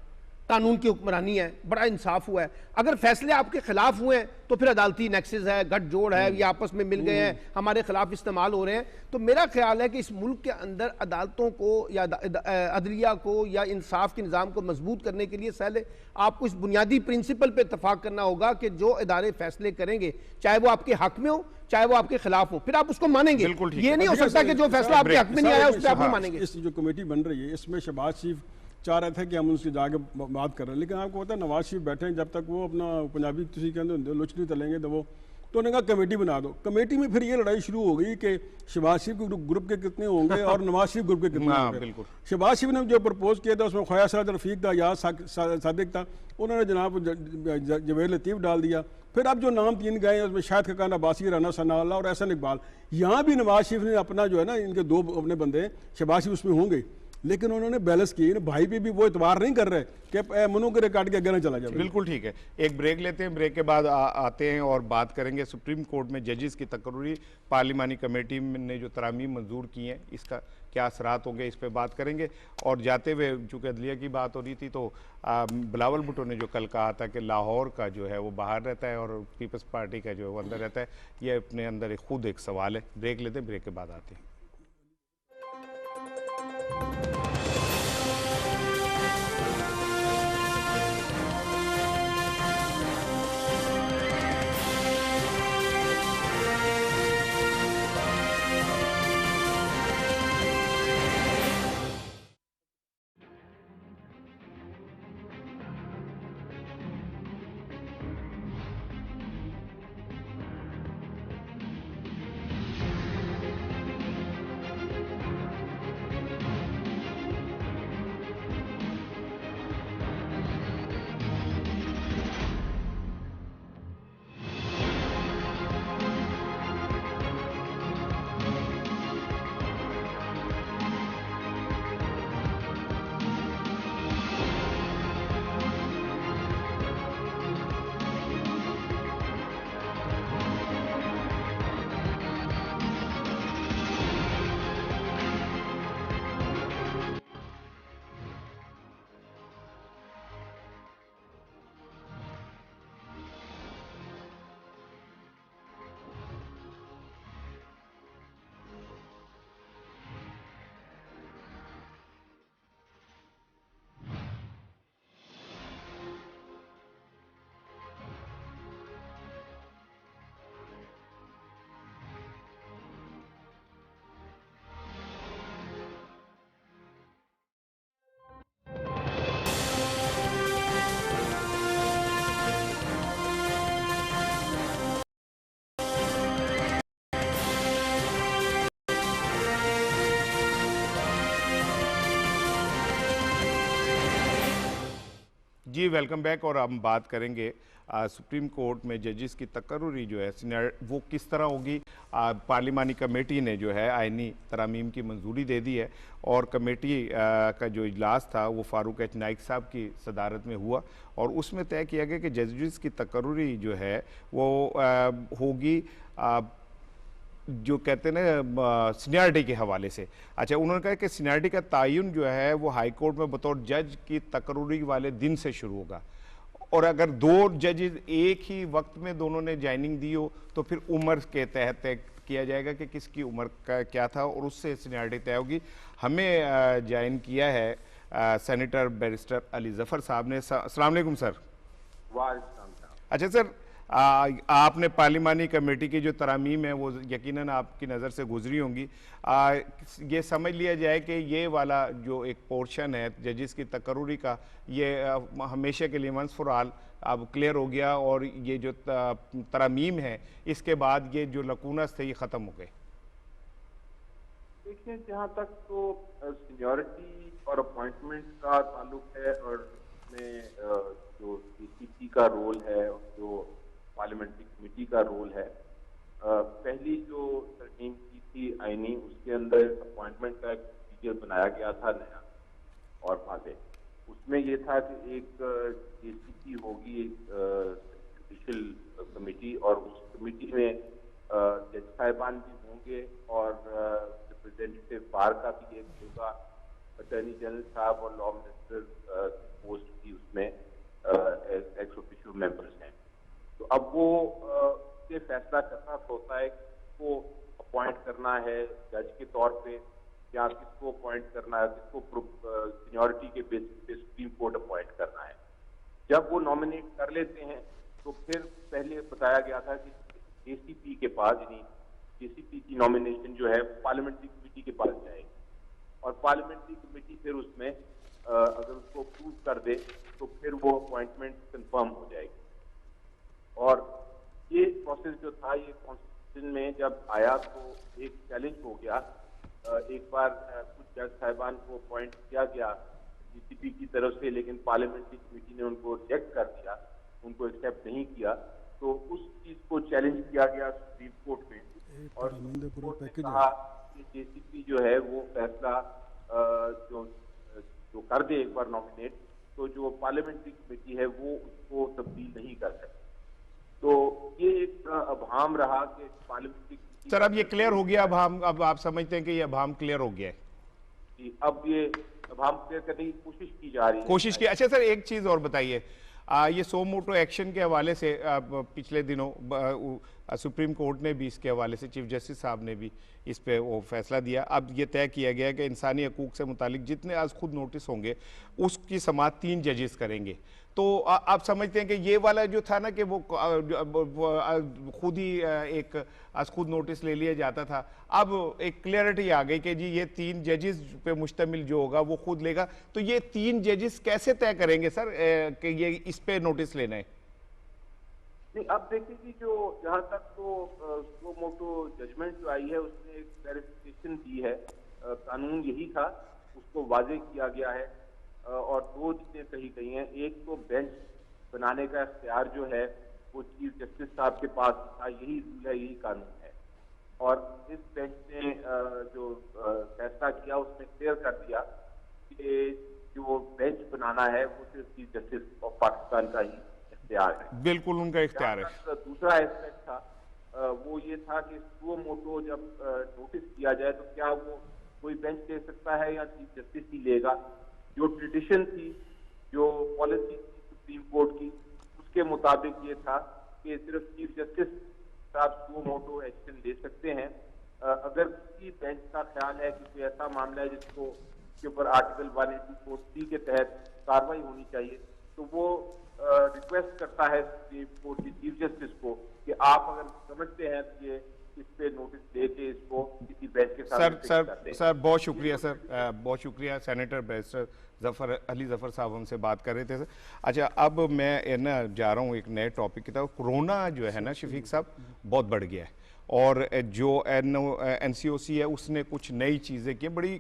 قانون کی حکمرانی ہے، بڑا انصاف ہوا ہے. اگر فیصلے آپ کے خلاف ہوئے ہیں تو پھر عدالتی نیکسز ہے، گٹھ جوڑ ہے، یہ آپس میں مل گئے ہیں، ہمارے خلاف استعمال ہو رہے ہیں. تو میرا خیال ہے کہ اس ملک کے اندر عدالتوں کو یا عدلیہ کو یا انصاف کے نظام کو مضبوط کرنے کے لیے پہلے آپ کو اس بنیادی پرنسپل پہ اتفاق کرنا ہوگا کہ جو ادارے فیصلے کریں گے، چاہے وہ آپ کے حق میں ہو چاہے وہ آپ کے خلاف ہو، پھر آپ اس کو مانیں گے. یہ نہیں ہو سکتا کہ جو فیصلہ آپ کے حق میں نہیں آیا اس پہ آپ نہیں مانیں گے. اس جو کمیٹی بن رہی ہے اس میں شہباز شریف چاہ رہے تھے کہ ہم ان سے جا کے بات کر رہے ہیں، لیکن آپ کو پتا ہے نواز شریف بیٹھے ہیں، جب تک وہ اپنا پنجابی کسی کے اندر لچ نہیں تلیں گے تو انہوں نے کہا کمیٹی بنا دو. کمیٹی میں پھر یہ لڑائی شروع ہو گئی کہ شہباز شریف کے گروپ کے کتنے ہوں گے اور نواز شریف گروپ کے کتنے ہوں گے. شہباز شریف نے جو پرپوز کیا تھا اس میں خواجہ سعد رفیق تھا، یاد صادق تھا، انہوں نے جناب جوید لطیف ڈال دیا. پھر اب جو نام تین گئے ہیں اس میں شاہد خاقان عباسی، رانا ثناء اللہ اور احسن اقبال. یہاں بھی نواز شریف نے اپنا جو ہے نا، ان کے دو اپنے بندے ہیں، شہباز شریف اس میں ہوں گے، لیکن انہوں نے بیلنس کی. بھائی پہ بھی وہ اعتبار نہیں کر رہے کہ منو کے ریکارڈ کے اگرے چلا جائے. بالکل ٹھیک ہے. ایک بریک لیتے ہیں، بریک کے بعد آتے ہیں اور بات کریں گے سپریم کورٹ میں ججز کی تقرری پارلیمانی کمیٹی نے جو ترامیم منظور کی ہیں اس کا کیا اثرات ہوں گے، اس پہ بات کریں گے. اور جاتے ہوئے چونکہ عدلیہ کی بات ہو رہی تھی تو بلاول بھٹو نے جو کل کہا تھا کہ لاہور کا جو ہے وہ باہر رہتا ہے اور پیپلز پارٹی کا جو ہے وہ اندر رہتا ہے، یہ اپنے اندر خود ایک سوال ہے. بریک لیتے ہیں، بریک کے بعد آتے ہیں. جی ویلکم بیک. اور ہم بات کریں گے سپریم کورٹ میں ججز کی تقرری جو ہے وہ کس طرح ہوگی. پارلیمانی کمیٹی نے جو ہے آئینی ترامیم کی منظوری دے دی ہے اور کمیٹی کا جو اجلاس تھا وہ فاروق ایچ نائک صاحب کی صدارت میں ہوا اور اس میں طے کیا گیا کہ ججز کی تقرری جو ہے وہ ہوگی جو کہتے ہیں نا سینیارٹی کے حوالے سے. اچھا انہوں نے کہا کہ سینیارٹی کا تعین جو ہے وہ ہائی کورٹ میں بطور جج کی تقرری والے دن سے شروع ہوگا اور اگر 2 ججز ایک ہی وقت میں دونوں نے جائننگ دی ہو تو پھر عمر کے تحت طے کیا جائے گا کہ کس کی عمر کا کیا تھا اور اس سے سینیارٹی طے ہوگی. ہمیں جوائن کیا ہے سینیٹر بیرسٹر علی ظفر صاحب نے. السلام علیکم سر. وعلیکم السلام. اچھا سر آپ نے پارلیمانی کمیٹی کی جو ترامیم ہے وہ یقیناً آپ کی نظر سے گزری ہوں گی. یہ سمجھ لیا جائے کہ یہ والا جو ایک پورشن ہے ججز کی تقرری کا یہ ہمیشہ کے لیے ونس فار آل اب کلیئر ہو گیا اور یہ جو ترامیم ہے اس کے بعد یہ جو لکونس تھے یہ ختم ہو گئے. دیکھیں جہاں تک تو سینیورٹی اور اپوائنٹمنٹ کا تعلق ہے اور اس میں جو CCP کا رول ہے اور جو پارلیمنٹری کمیٹی کا رول ہے، پہلی جو ترمیم کی تھی آئینی اس کے اندر اپوائنٹمنٹ کا ایک پروسیجر بنایا گیا تھا نیا اور واضح. اس میں یہ تھا کہ ایک JCP ہوگی جوڈیشل کمیٹی اور اس کمیٹی میں جج صاحبان بھی ہوں گے اور ریپرزینٹیو بار کا بھی ایک ہوگا. اٹارنی جنرل صاحب اور لا منسٹر پوسٹ بھی اس میں ایکس آفیشیو ممبرز ہیں. تو اب وہ یہ فیصلہ کرنا ہوتا ہے کس کو اپوائنٹ کرنا ہے جج کے طور پہ یا کس کو اپوائنٹ کرنا ہے، کس کو سینیورٹی کے بیسس پہ سپریم کورٹ اپوائنٹ کرنا ہے. جب وہ نامینیٹ کر لیتے ہیں تو پھر پہلے بتایا گیا تھا کہ JCP کے پاس یعنی JCP کی نامینیشن جو ہے پارلیمنٹری کمیٹی کے پاس جائے گی اور پارلیمنٹری کمیٹی پھر اس میں اگر اس کو اپروو کر دے تو پھر وہ اپوائنٹمنٹ کنفرم ہو جائے گی. اور یہ پروسیس جو تھا یہ کانسٹیٹیوشن میں جب آیا تو ایک چیلنج ہو گیا. ایک بار کچھ جج صاحبان کو اپوائنٹ کیا گیا JCP کی طرف سے لیکن پارلیمنٹری کمیٹی نے ان کو ریجیکٹ کر دیا، ان کو ایکسیپٹ نہیں کیا. تو اس چیز کو چیلنج کیا گیا سپریم کورٹ میں اور سپریم کورٹ نے کہا کہ JCP جو ہے وہ فیصلہ جو کر دے ایک بار نامینیٹ تو جو پارلیمنٹری کمیٹی ہے وہ اس کو تبدیل نہیں کر سکتی. تو یہ ایک ابہام رہا کہ پارلیمنٹری کمیٹی سر اب یہ کلیئر ہو گیا. اب آپ سمجھتے ہیں کہ یہ ابہام کلیئر ہو گیا ہے؟ جی اب یہ ابہام کلیئر کرنے کی کوشش کی جا رہی ہے. کوشش کی. اچھا سر ایک چیز اور بتائیے، یہ سو موٹو ایکشن کے حوالے سے پچھلے دنوں سپریم کورٹ نے بھی اس کے حوالے سے چیف جسٹس صاحب نے بھی اس پہ وہ فیصلہ دیا. اب یہ طے کیا گیا کہ انسانی حقوق سے متعلق جتنے آج خود نوٹس ہوں گے اس کی سماعت 3 ججز کریں گے. تو آپ سمجھتے ہیں کہ یہ والا جو تھا نا کہ وہ خود ہی ایک از خود نوٹس لے لیا جاتا تھا، اب ایک کلیئرٹی آ گئی کہ جی یہ 3 ججز پہ مشتمل جو ہوگا وہ خود لے گا. تو یہ 3 ججز کیسے طے کریں گے سر کہ یہ اس پہ نوٹس لینا ہے؟ اب دیکھیں جی جو جہاں تک تو سو موٹو ججمنٹ جو آئی ہے اس نے ایک کلیریفیکیشن دی ہے. قانون یہی تھا، اس کو واضح کیا گیا ہے اور 2 چیزیں کہی گئی ہیں. ایک تو بینچ بنانے کا اختیار جو ہے وہ چیف جسٹس صاحب کے پاس تھا، یہی رول ہے، یہی قانون ہے. اور اس بینچ نے جو فیصلہ کیا اس میں کلیئر کر دیا کہ جو بینچ بنانا ہے وہ صرف چیف جسٹس آف پاکستان کا ہی اختیار ہے. بالکل ان کا اختیار ہے. دوسرا ایسپیکٹ تھا وہ یہ تھا کہ سو موٹو جب نوٹس کیا جائے تو کیا وہ کوئی بینچ لے سکتا ہے یا چیف جسٹس ہی لے گا. جو ٹریڈیشن تھی، جو پالیسی تھی سپریم کورٹ کی، اس کے مطابق یہ تھا کہ صرف چیف جسٹس صاحب سو موٹو ایکشن لے سکتے ہیں. اگر کسی بینچ کا خیال ہے کہ کوئی ایسا معاملہ ہے جس کو کے اوپر آرٹیکل 184(c) کے تحت کارروائی ہونی چاہیے تو وہ ریکویسٹ کرتا ہے سپریم کورٹ کی چیف جسٹس کو کہ آپ اگر سمجھتے ہیں کہ یہ اس پہ نوٹس دے کے اس کو کسی بینچ کے ساتھ. سر بہت شکریہ سر، بہت شکریہ. سینیٹر بیرسٹر علی ظفر صاحب ہم سے بات کر رہے تھے. اچھا اب میں نا جا رہا ہوں ایک نئے ٹاپک کی طرف. کورونا جو ہے نا شفیق صاحب بہت بڑھ گیا ہے اور جو NCOC ہے اس نے کچھ نئی چیزیں کی، بڑی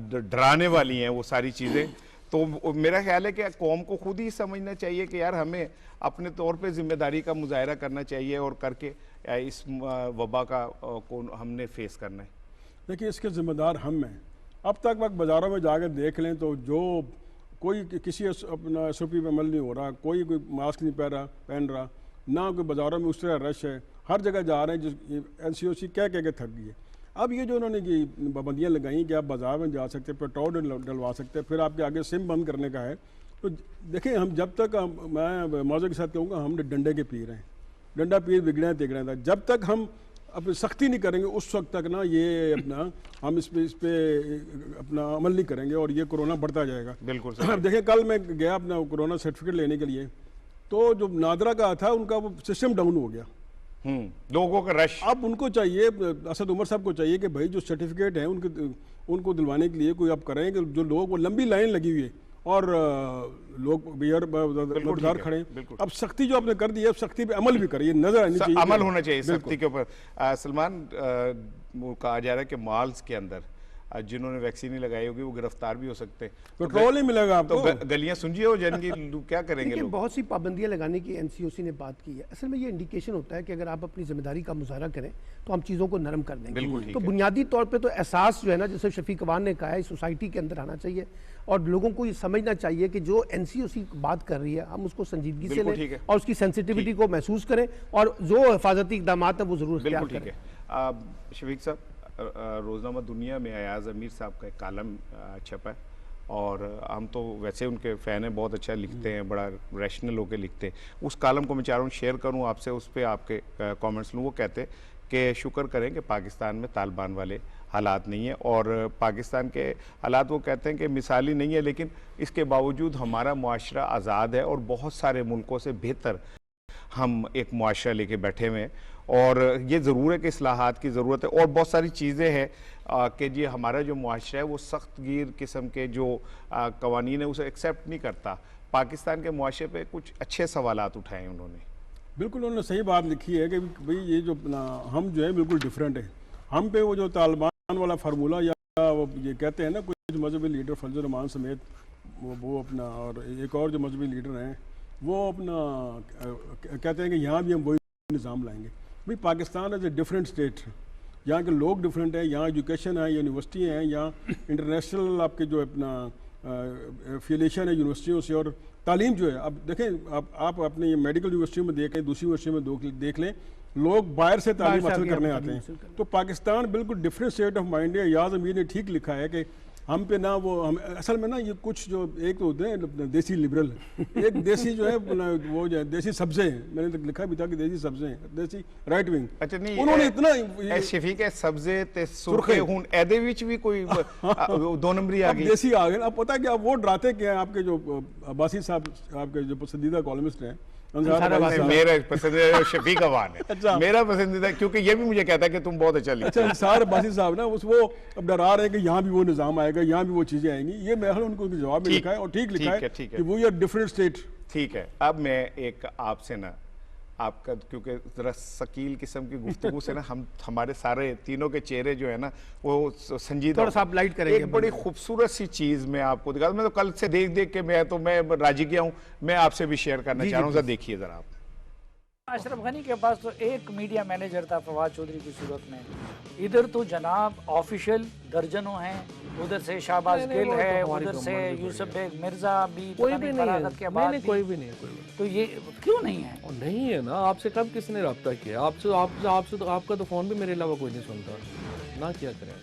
ڈرانے والی ہیں وہ ساری چیزیں. تو میرا خیال ہے کہ قوم کو خود ہی سمجھنا چاہیے کہ یار ہمیں اپنے طور پہ ذمہ داری کا مظاہرہ کرنا چاہیے اور کر کے اس وبا کو ہم نے فیس کرنا ہے. دیکھیے اس کے ذمہ دار ہم ہیں. اب تک وقت بازاروں میں جا کے دیکھ لیں تو جو کوئی کسی اپنا ایس او پی پہ عمل نہیں ہو رہا, کوئی ماسک نہیں پہن رہا, نہ کوئی بازاروں میں اس طرح رش ہے, ہر جگہ جا رہے ہیں. جس این سی او سی کہہ کے تھک گئی ہے. اب یہ جو انہوں نے پابندیاں لگائیں کہ آپ بازار میں جا سکتے, پیٹرول ڈلوا سکتے, پھر آپ کے آگے سم بند کرنے کا ہے. تو دیکھیں ہم جب تک, میں موضوع کے ساتھ کہوں گا, ہم ڈنڈے کے پیر ہیں, ڈنڈا پیر بگڑے تگڑے تھا. جب تک ہم اپنی سختی نہیں کریں گے اس وقت تک نا یہ اپنا ہم اس پہ اپنا عمل نہیں کریں گے اور یہ کورونا بڑھتا جائے گا. بالکل. دیکھیں کل میں گیا اپنا کورونا سرٹیفکیٹ لینے کے لیے, تو جو نادرا کا تھا ان کا وہ سسٹم ڈاؤن ہو گیا, لوگوں کا رش. اب ان کو چاہیے, اسد عمر صاحب کو چاہیے کہ بھائی جو سرٹیفکیٹ ہیں ان کو دلوانے کے لیے کوئی آپ کریں کہ جو لوگ, وہ لمبی لائن لگی ہوئی ہے اور لوگ مقدار کھڑے ہیں. اب سختی جو آپ نے کر دی ہے, اب سختی پہ عمل بھی کریے, نظر آنی چاہیے, عمل ہونا چاہیے سختی کے اوپر. سلمان, کہا جا رہا ہے کہ مالز کے اندر جنہوں نے ویکسین نہیں لگائی ہوگی وہ گرفتار بھی ہو سکتے ہیں, پیٹرول نہیں ملے گا آپ کو, گلیاں سنجی ہو جائیں گی, کیا کریں گے لوگ؟ بہت سی پابندیاں لگانے کی این سی او سی نے بات کی ہے. اصل میں یہ انڈیکیشن ہوتا ہے کہ اگر آپ اپنی ذمہ داری کا مظاہرہ کریں تو ہم چیزوں کو نرم کر دیں گے. تو بنیادی طور پہ تو احساس جو ہے نا, جیسے شفیق اوان نے کہا ہے, سوسائٹی کے اندر آنا چاہیے اور لوگوں کو یہ سمجھنا چاہیے کہ جو این سی او سی بات کر رہی ہے ہم اس کو سنجیدگی سے لیں اور اس کی سینسٹیوٹی کو محسوس کریں اور جو حفاظتی اقدامات ہیں وہ ضرور اختیار کریں. شفیق صاحب, روزنامہ دنیا میں ایاز امیر صاحب کا ایک کالم چھپا ہے اور ہم تو ویسے ان کے فین ہیں, بہت اچھا لکھتے ہیں, بڑا ریشنل ہو کے لکھتے ہیں. اس کالم کو میں چاہ رہا ہوں شیئر کروں آپ سے, اس پہ آپ کے کامنٹس لوں. وہ کہتے کہ شکر کریں کہ پاکستان میں طالبان والے حالات نہیں ہیں, اور پاکستان کے حالات وہ کہتے ہیں کہ مثالی نہیں ہے, لیکن اس کے باوجود ہمارا معاشرہ آزاد ہے اور بہت سارے ملکوں سے بہتر ہم ایک معاشرہ لے کے بیٹھے ہوئے ہیں. اور یہ ضرور ہے کہ اصلاحات کی ضرورت ہے اور بہت ساری چیزیں ہیں کہ جی ہمارا جو معاشرہ ہے وہ سخت گیر قسم کے جو قوانین ہیں اسے ایکسیپٹ نہیں کرتا. پاکستان کے معاشرے پہ کچھ اچھے سوالات اٹھائے انہوں نے. بالکل انہوں نے صحیح بات لکھی ہے کہ بھئی یہ جو ہم جو ہے بالکل ڈیفرنٹ ہیں. ہم پہ وہ جو طالبان والا فارمولہ یا وہ یہ کہتے ہیں نا, کچھ مذہبی لیڈر فضل الرحمان سمیت وہ اپنا, اور ایک اور جو مذہبی لیڈر ہیں وہ اپنا کہتے ہیں کہ یہاں بھی ہم وہی نظام لائیں گے. بھئی پاکستان از اے ڈفرینٹ اسٹیٹ, یہاں کے لوگ ڈفرینٹ ہیں, یہاں ایجوکیشن ہے, یونیورسٹی ہیں, یہاں انٹرنیشنل آپ کے جو اپنا افیلیشن ہے یونیورسٹیوں سے, اور تعلیم جو ہے. اب دیکھیں آپ اپنے یہ میڈیکل یونیورسٹیوں میں دیکھیں, دوسری یونیورسٹیوں میں دیکھ لیں, لوگ باہر سے تعلیم حاصل کرنے آتے ہیں. تو پاکستان بالکل ڈفرینٹ اسٹیٹ آف مائنڈ ہے. ایاز امیر نے ٹھیک لکھا ہے کہ ہم پہ نہ وہ ہم اصل میں نا یہ کچھ جو ایک تو ہوتے ہیں دیسی لبرل, ایک دیسی جو ہے وہ جو ہے دیسی سبزے ہیں, میں نے لکھا بھی تھا کہ دیسی سبزے ہیں, دیسی رائٹ ونگ. اچھا نہیں, انہوں نے اتنا شفیق ہے سبزے تے سرخے ہون ایدے وچ بھی کوئی دو نمبری آ گئی, دیسی آ گئے. اب پتہ کہ آپ وہ ڈراتے کیا ہیں, آپ کے جو عباسی صاحب آپ کے جو پسندیدہ کالمسٹ ہیں, میرا پسندیدہ شفیق اوان ہے, میرا پسندیدہ, کیونکہ یہ بھی مجھے کہتا ہے کہ تم بہت اچھا لکھتے ہیں. انصار عباسی صاحب نا وہ اب ڈرا رہے ہیں کہ یہاں بھی وہ نظام آئے گا, یہاں بھی وہ چیزیں آئیں گی. یہ میں ان کو جواب میں لکھا ہے اور ٹھیک لکھا ہے کہ وہ یہ ڈفرینٹ اسٹیٹ. ٹھیک ہے. اب میں ایک آپ سے نا, آپ کا کیونکہ ذرا ثقیل قسم کی گفتگو سے نا ہمارے سارے تینوں کے چہرے جو ہے نا وہ سنجیدہ, تھوڑا سا لائٹ کریں گے. ایک بڑی خوبصورت سی چیز میں آپ کو دکھا, میں تو کل سے دیکھ کے میں راضی کیا ہوں, میں آپ سے بھی شیئر کرنا چاہ رہا ہوں. ذرا دیکھیے ذرا آپ. اشرف غنی کے پاس تو ایک میڈیا مینیجر تھا فواد چودھری کی صورت میں, ادھر تو جناب آفیشل درجنوں ہیں, ادھر سے شہباز گل ہے, ادھر سے یوسف بیگ مرزا بھی, کوئی بھی نہیں ہے, کوئی بھی نہیں. تو یہ کیوں نہیں ہے؟ نہیں ہے نا, آپ سے کب کس نے رابطہ کیا؟ آپ کا تو فون بھی میرے علاوہ کوئی نہیں سنتا نہ. کیا کریں,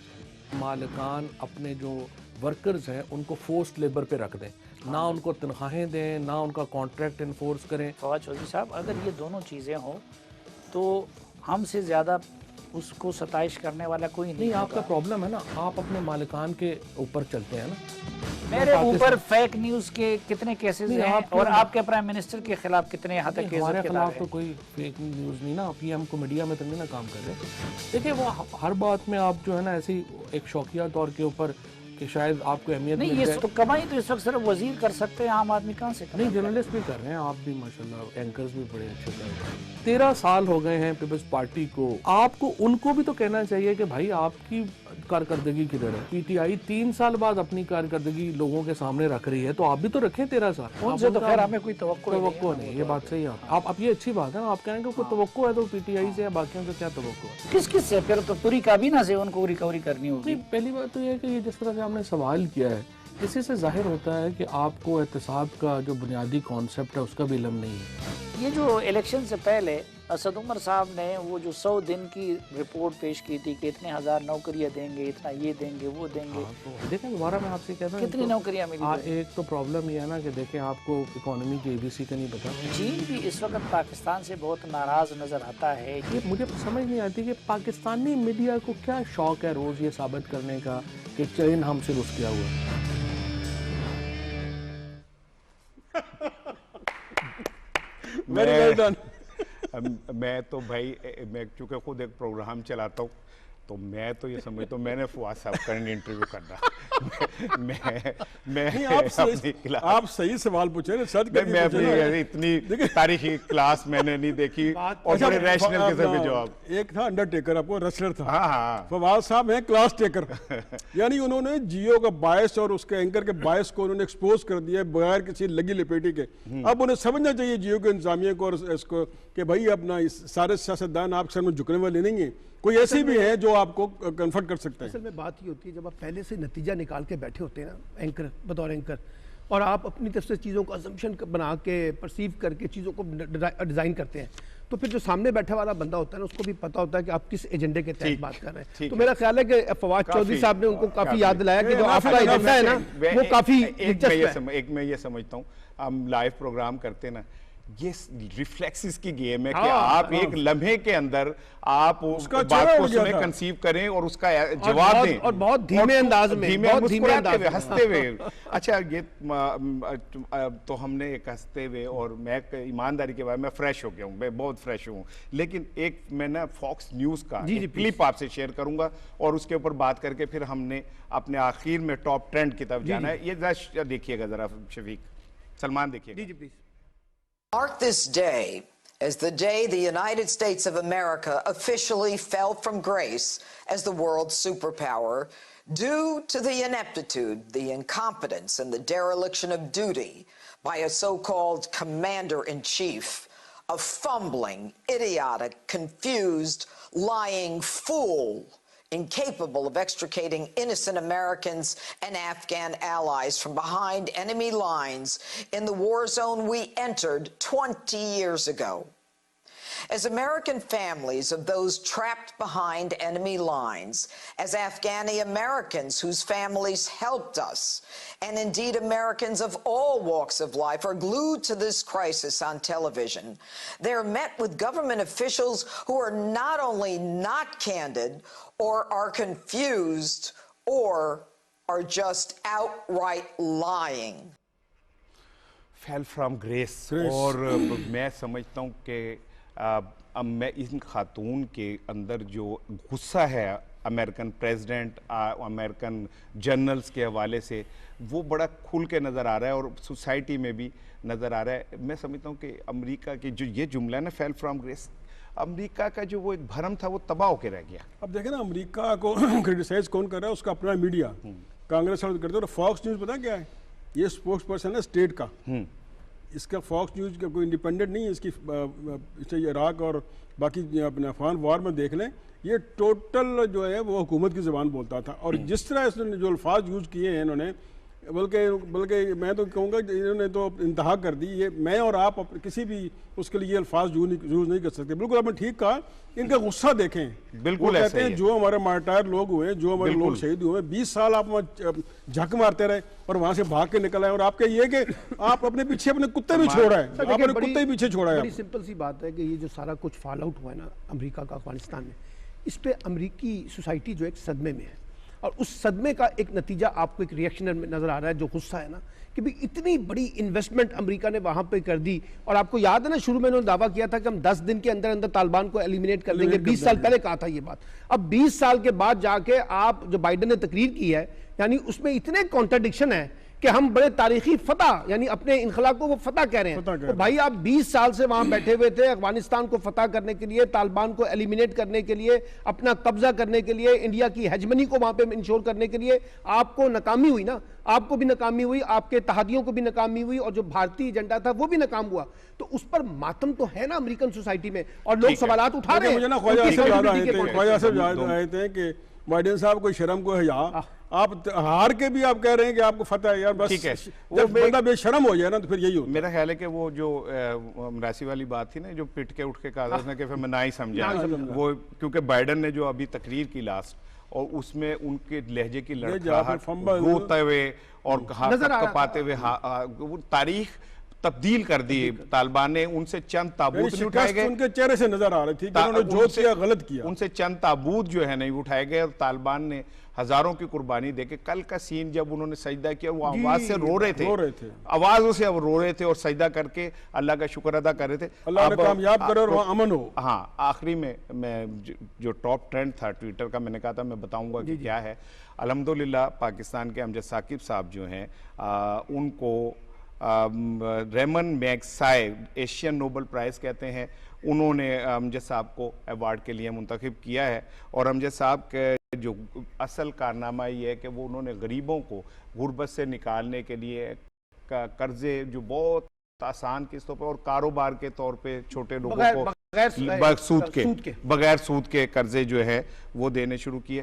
مالکان اپنے جو ورکرز ہیں ان کو فورسڈ لیبر پہ رکھ دیں, نہ ان کو تنخواہیں دیں, نہ ان کا کانٹریکٹ انفورس کریں. فواد چودھری صاحب, اگر یہ دونوں چیزیں ہوں تو ہم سے زیادہ اس کو ستائش کرنے والا کوئی نہیں. آپ کا پرابلم ہے نا, آپ اپنے مالکان کے اوپر چلتے ہیں نا. میرے اوپر فیک نیوز کے کتنے کیسز ہیں اور آپ کے پرائم منسٹر کے خلاف کتنے یہاں تک کیسز. ہمارے خلاف تو کوئی فیک نیوز نہیں نا, پی ایم کو میڈیا میں تو نہیں نا کام کر رہے. دیکھیں وہ ہر بات میں آپ جو ہے نا ایسی ایک شوقیہ طور کے اوپر کہ شاید آپ کو اہمیت نہیں, یہ تو کمائی تو اس وقت صرف وزیر کر سکتے ہیں, عام آدمی کہاں سے؟ نہیں, جرنلسٹ بھی کر رہے ہیں, آپ بھی ماشاءاللہ اینکرز بھی بڑے اچھے کر رہے ہیں. 13 سال ہو گئے ہیں پیپلز پارٹی کو, آپ کو ان کو بھی تو کہنا چاہیے کہ بھائی آپ کی کارکردگی کدھر ہے؟ پی ٹی آئی 3 سال بعد اپنی کارکردگی لوگوں کے سامنے رکھ رہی ہے، تو آپ بھی تو رکھیں 13 سال. ان سے تو خیر ہمیں کوئی توقع نہیں. یہ بات صحیح ہے. آپ یہ اچھی بات ہے نا، آپ کہیں گے کوئی توقع ہے تو پی ٹی آئی سے یا باقیوں سے کیا توقع ہے؟ کس سے؟ پھر تو پوری کابینہ سے ان کو ریکوری کرنی ہوگی. پہلی بات تو یہ ہے کہ یہ جس طرح سے ہم نے سوال کیا ہے، اسی سے ظاہر ہوتا ہے کہ آپ کو احتساب کا جو بنیادی کانسیپٹ ہے اس کا بھی علم نہیں ہے. یہ جو الیکشن سے پہلے اسد عمر صاحب نے وہ جو 100 دن کی رپورٹ پیش کی تھی کہ اتنے ہزار نوکریاں دیں گے، اتنا یہ دیں گے، وہ دیں گے. دیکھیں دوبارہ میں آپ سے کہتا ہوں کتنی نوکریاں ملی؟ ایک تو پرابلم یہ ہے نا کہ دیکھیں آپ کو اکانومی کی ABC کا نہیں پتا. چین بھی اس وقت پاکستان سے بہت ناراض نظر آتا ہے. یہ مجھے سمجھ نہیں آتی کہ پاکستانی میڈیا کو کیا شوق ہے روز یہ ثابت کرنے کا کہ چین ہم سے رس گیا ہوا. میں تو بھائی میں چونکہ خود ایک پروگرام چلاتا ہوں تو میں تو یہ سمجھتا ہوں میں نے فواد صاحب کا انٹرویو کرنا. آپ صحیح سوال پوچھے میں اپنی اتنی تاریخی کلاس میں نے نہیں دیکھی اور بڑے ریشنل قسم کے جواب. ایک تھا انڈر ٹیکر، آپ کو ریسلر تھا. فواد صاحب ہیں کلاس ٹیکر. یعنی انہوں نے جیو کا باعث اور اس کے اینکر کے باعث کو انہوں نے ایکسپوز کر دیا بغیر کسی لگی لپیٹی کے. اب انہیں سمجھنا چاہیے جیو کے انتظامیہ کو اور اس کو کہ بھائی اپنا سارے سیاستدان آپ سر میں جھکنے والے نہیں ہیں، کوئی ایسی بھی ہے جو آپ کو کنفرٹ کر سکتا ہے. اصل میں بات یہ ہوتی ہے جب آپ پہلے سے نتیجہ نکال کے بیٹھے ہوتے ہیں نا اینکر بطور اینکر، اور آپ اپنی طرف سے چیزوں کو اسمپشن بنا کے پرسیو کر کے چیزوں کو ڈیزائن کرتے ہیں، تو پھر جو سامنے بیٹھا والا بندہ ہوتا ہے نا اس کو بھی پتا ہوتا ہے کہ آپ کس ایجنڈے کے تحت بات کر رہے ہیں. تو میرا خیال ہے کہ فواد چودھری صاحب نے ان کو کافی یاد دلایا کہ جو آپ کا ایجنڈا ہے نا وہ کافی دلچسپ ہے. ایک میں یہ سمجھتا ہوں ہم لائیو پروگرام کرتے ہیں نا، یہ ریفلیکسز کی گیم ہے کہ آپ ایک لمحے کے اندر آپ اس بات کو سنیں، کنسیو کریں اور اس کا جواب دیں اور بہت دھیمے انداز میں، بہت دھیمے انداز میں ہنستے ہوئے. اچھا یہ تو ہم نے ایک ہنستے ہوئے اور میں ایمانداری کے بعد میں فریش ہو گیا ہوں، میں بہت فریش ہوں. لیکن ایک میں نا فاکس نیوز کا کلپ آپ سے شیئر کروں گا اور اس کے اوپر بات کر کے پھر ہم نے اپنے آخر میں ٹاپ ٹرینڈ کی طرف جانا ہے. یہ ذرا دیکھیے گا ذرا شفیق سلمان دیکھیے گا. جی please. Mark this day as the day the United States of America officially fell from grace as the world's superpower due to the ineptitude, the incompetence, and the dereliction of duty by a so-called commander-in-chief, a fumbling, idiotic, confused, lying fool, incapable of extricating innocent Americans and Afghan allies from behind enemy lines in the war zone we entered 20 years ago. As American families of those trapped behind enemy lines, as Afghani Americans whose families helped us, and indeed Americans of all walks of life are glued to this crisis on television, they're met with government officials who are not only not candid, or are confused, or are just outright lying. Fell from grace. اور میں سمجھتا ہوں کہ اب میں ان خاتون کے اندر جو غصہ ہے امریکن پریزیڈنٹ، امریکن جنرلز کے حوالے سے، وہ بڑا کھل کے نظر آ رہا ہے اور سوسائٹی میں بھی نظر آ رہا ہے. میں سمجھتا ہوں کہ امریکہ کی جو یہ جملہ ہے نا فیل فرام گریس، امریکہ کا جو وہ ایک بھرم تھا وہ تباہ ہو کے رہ گیا. اب دیکھیں نا امریکہ کو کرٹیسائز کون کر رہا ہے؟ اس کا اپنا میڈیا، کانگریس والے کرتے ہیں. اور فاکس نیوز پتہ کیا ہے؟ یہ اسپوکس پرسن ہے اسٹیٹ کا. اس کا فاکس نیوز کا کوئی انڈیپینڈنٹ نہیں ہے. اس کی عراق اور باقی اپنے افغان وار میں دیکھ لیں، یہ ٹوٹل جو ہے وہ حکومت کی زبان بولتا تھا. اور جس طرح اس نے جو الفاظ یوز کیے ہیں انہوں نے، بلکہ میں تو کہوں گا انہوں نے تو انتہا کر دی. یہ میں اور آپ کسی بھی اس کے لیے الفاظ یوز نہیں کر سکتے. بالکل آپ نے ٹھیک کہا. ان کا غصہ دیکھیں. بالکل کہتے ہیں جو ہمارے مارٹائر لوگ ہوئے، جو ہمارے لوگ شہید ہوئے، 20 سال آپ جھک مارتے رہے اور وہاں سے بھاگ کے نکل آئے. اور آپ کا یہ کہ آپ اپنے پیچھے اپنے کتے بھی چھوڑا ہے، آپ نے کتے بھی پیچھے چھوڑا ہے. بڑی سمپل سی بات ہے کہ یہ جو سارا کچھ فال آؤٹ ہوا ہے نا امریکہ کا افغانستان میں، اس پہ امریکی سوسائٹی جو ایک صدمے میں ہے. اور اس صدمے کا ایک نتیجہ آپ کو ایک ریئیکشن میں نظر آ رہا ہے. جو غصہ ہے نا کہ بھی اتنی بڑی انویسٹمنٹ امریکہ نے وہاں پہ کر دی. اور آپ کو یاد ہے نا شروع میں انہوں نے دعویٰ کیا تھا کہ ہم 10 دن کے اندر اندر طالبان کو ایلیمینیٹ کر دیں گے. 20 سال پہلے کہا تھا یہ بات. اب 20 سال کے بعد جا کے آپ جو بائیڈن نے تقریر کی ہے، یعنی اس میں اتنے کانٹرڈکشن ہے کہ ہم بڑے تاریخی فتح یعنی اپنے انخلا کو وہ فتح کہہ رہے ہیں. تو بھائی آپ 20 سال سے وہاں بیٹھے ہوئے تھے افغانستان کو فتح کرنے کے لیے, طالبان کو ایلیمینیٹ کرنے کے لیے, اپنا قبضہ کرنے کے لیے, انڈیا کی ہیجمنی کو وہاں پہ انشور کرنے کے لیے. آپ کو ناکامی ہوئی نا, آپ کو بھی ناکامی ہوئی, آپ کے اتحادیوں کو بھی ناکامی ہوئی, اور جو بھارتی ایجنڈا تھا وہ بھی ناکام ہوا. تو اس پر ماتم تو ہے نا امریکن سوسائٹی میں, اور لوگ سوالات اٹھا رہے ہیں. مجھے نا خواجہ صاحب یاد آئے تھے کہ بائیڈن صاحب کو شرم کو حیا, آپ ہار کے بھی آپ کہہ رہے ہیں کہ آپ کو فتح ہے یار, بس جب بندہ بے شرم ہو جائے نا تو پھر یہی ہوتا ہے. میرا خیال ہے کہ وہ جو مراسی والی بات تھی نا, جو پٹ کے اٹھ کے کاغذ نے کہ پھر میں نہ ہی سمجھا, وہ کیونکہ بائیڈن نے جو ابھی تقریر کی لاسٹ, اور اس میں ان کے لہجے کی لڑکھڑاہٹ, روتے ہوئے اور کپاتے ہوئے, تاریخ تبدیل کر دی طالبان نے. ان سے چند تابوت نہیں اٹھائے گئے, ان کے چہرے سے نظر آ رہی تھی کہ انہوں نے جو کیا غلط کیا. ان سے چند تابوت جو ہے نہیں اٹھائے گئے, اور طالبان نے ہزاروں کی قربانی دے کے. کل کا سین جب انہوں نے سجدہ کیا, وہ آواز سے رو رہے تھے, آوازوں سے رو رہے تھے, اور سجدہ کر کے اللہ کا شکر ادا کر رہے تھے اللہ نے کامیاب کرے اور وہاں امن ہو. ہاں, آخری میں جو ٹاپ ٹرینڈ تھا ٹویٹر کا, میں نے کہا تھا میں بتاؤں گا کہ کیا ہے. الحمدللہ پاکستان کے امجد ثاقب صاحب جو ہیں, ان کو ریمن میگسائے ایشین نوبل پرائز کہتے ہیں, انہوں نے امجد صاحب کو ایوارڈ کے لیے منتخب کیا ہے. اور امجد صاحب کے جو اصل کارنامہ یہ ہے کہ وہ انہوں نے غریبوں کو غربت سے نکالنے کے لیے قرضے جو بہت آسان قسطوں پہ اور کاروبار کے طور پہ چھوٹے لوگوں کو بغیر سود کے قرضے جو ہے وہ دینے شروع کیے.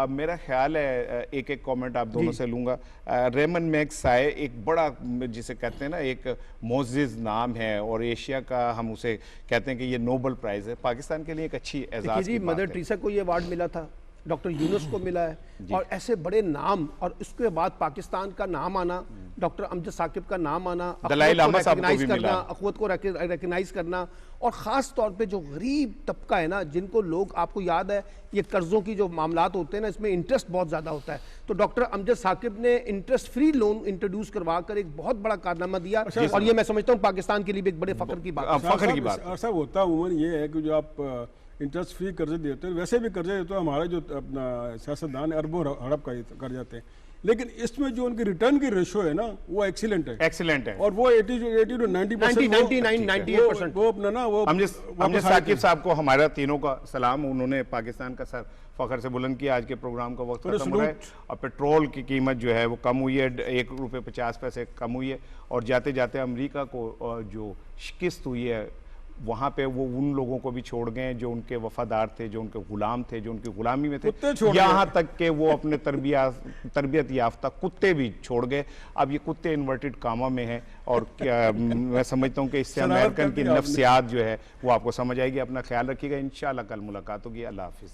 میرا خیال ہے ایک کامنٹ آپ دونوں سے لوں گا. ریمن میگسائے ایک بڑا جسے کہتے ہیں نا ایک معزز نام ہے, اور ایشیا کا ہم اسے کہتے ہیں کہ یہ نوبل پرائز ہے. پاکستان کے لیے ایک اچھی اعزاز کی بات ہے. مدر ٹریسا کو یہ ایوارڈ ملا تھا, ڈاکٹر یونس کو ملا ہے, اور ایسے بڑے نام, اور اس کے بعد پاکستان کا نام آنا, ڈاکٹر امجد ثاقب کا نام آنا, اخوت کو ریکگنائز کرنا, اور خاص طور پہ جو غریب طبقہ ہے نا, جن کو لوگ, آپ کو یاد ہے یہ قرضوں کی جو معاملات ہوتے ہیں نا, اس میں انٹرسٹ بہت زیادہ ہوتا ہے, تو ڈاکٹر امجد ثاقب نے انٹرسٹ فری لون انٹروڈیوس کروا کر ایک بہت بڑا کارنامہ دیا, اور یہ میں سمجھتا ہوں پاکستان کے لیے بھی ایک بڑے فخر کی بات ہے. صاحب ہوتا عموماً یہ ہے کہ جو آپ انٹرسٹ فری قرضے دیتے ہیں, ویسے بھی قرضے دیتے ہیں, ہمارے جو اپنا سیاستدان اربوں ہڑپ کر جاتے ہیں, لیکن اس میں جو ان کی ریٹرن کی ریشو ہے نا وہ ایکسیلنٹ ہے, اور وہ 80 to 90%. وہ اپنا نا وہ امجد ثاقب صاحب کو ہمارا تینوں کا سلام, انہوں نے پاکستان کا سر فخر سے بلند کیا. آج کے پروگرام کا وقت ختم ہو رہا ہے, اور پیٹرول کی قیمت جو ہے وہ کم ہوئی ہے, 1 روپے 50 پیسے کم ہوئی ہے, اور جاتے جاتے امریکہ کو جو شکست ہوئی ہے وہاں پہ وہ ان لوگوں کو بھی چھوڑ گئے جو ان کے وفادار تھے, جو ان کے غلام تھے, جو ان کی غلامی میں تھے, یہاں تک کہ وہ اپنے تربیت یافتہ کتے بھی چھوڑ گئے. اب یہ کتے انورٹڈ کاموں میں ہیں, اور میں سمجھتا ہوں کہ اس سے امریکن کی نفسیات جو ہے وہ آپ کو سمجھ آئے گی. اپنا خیال رکھیے گا, انشاءاللہ کل ملاقات ہوگی. اللہ حافظ.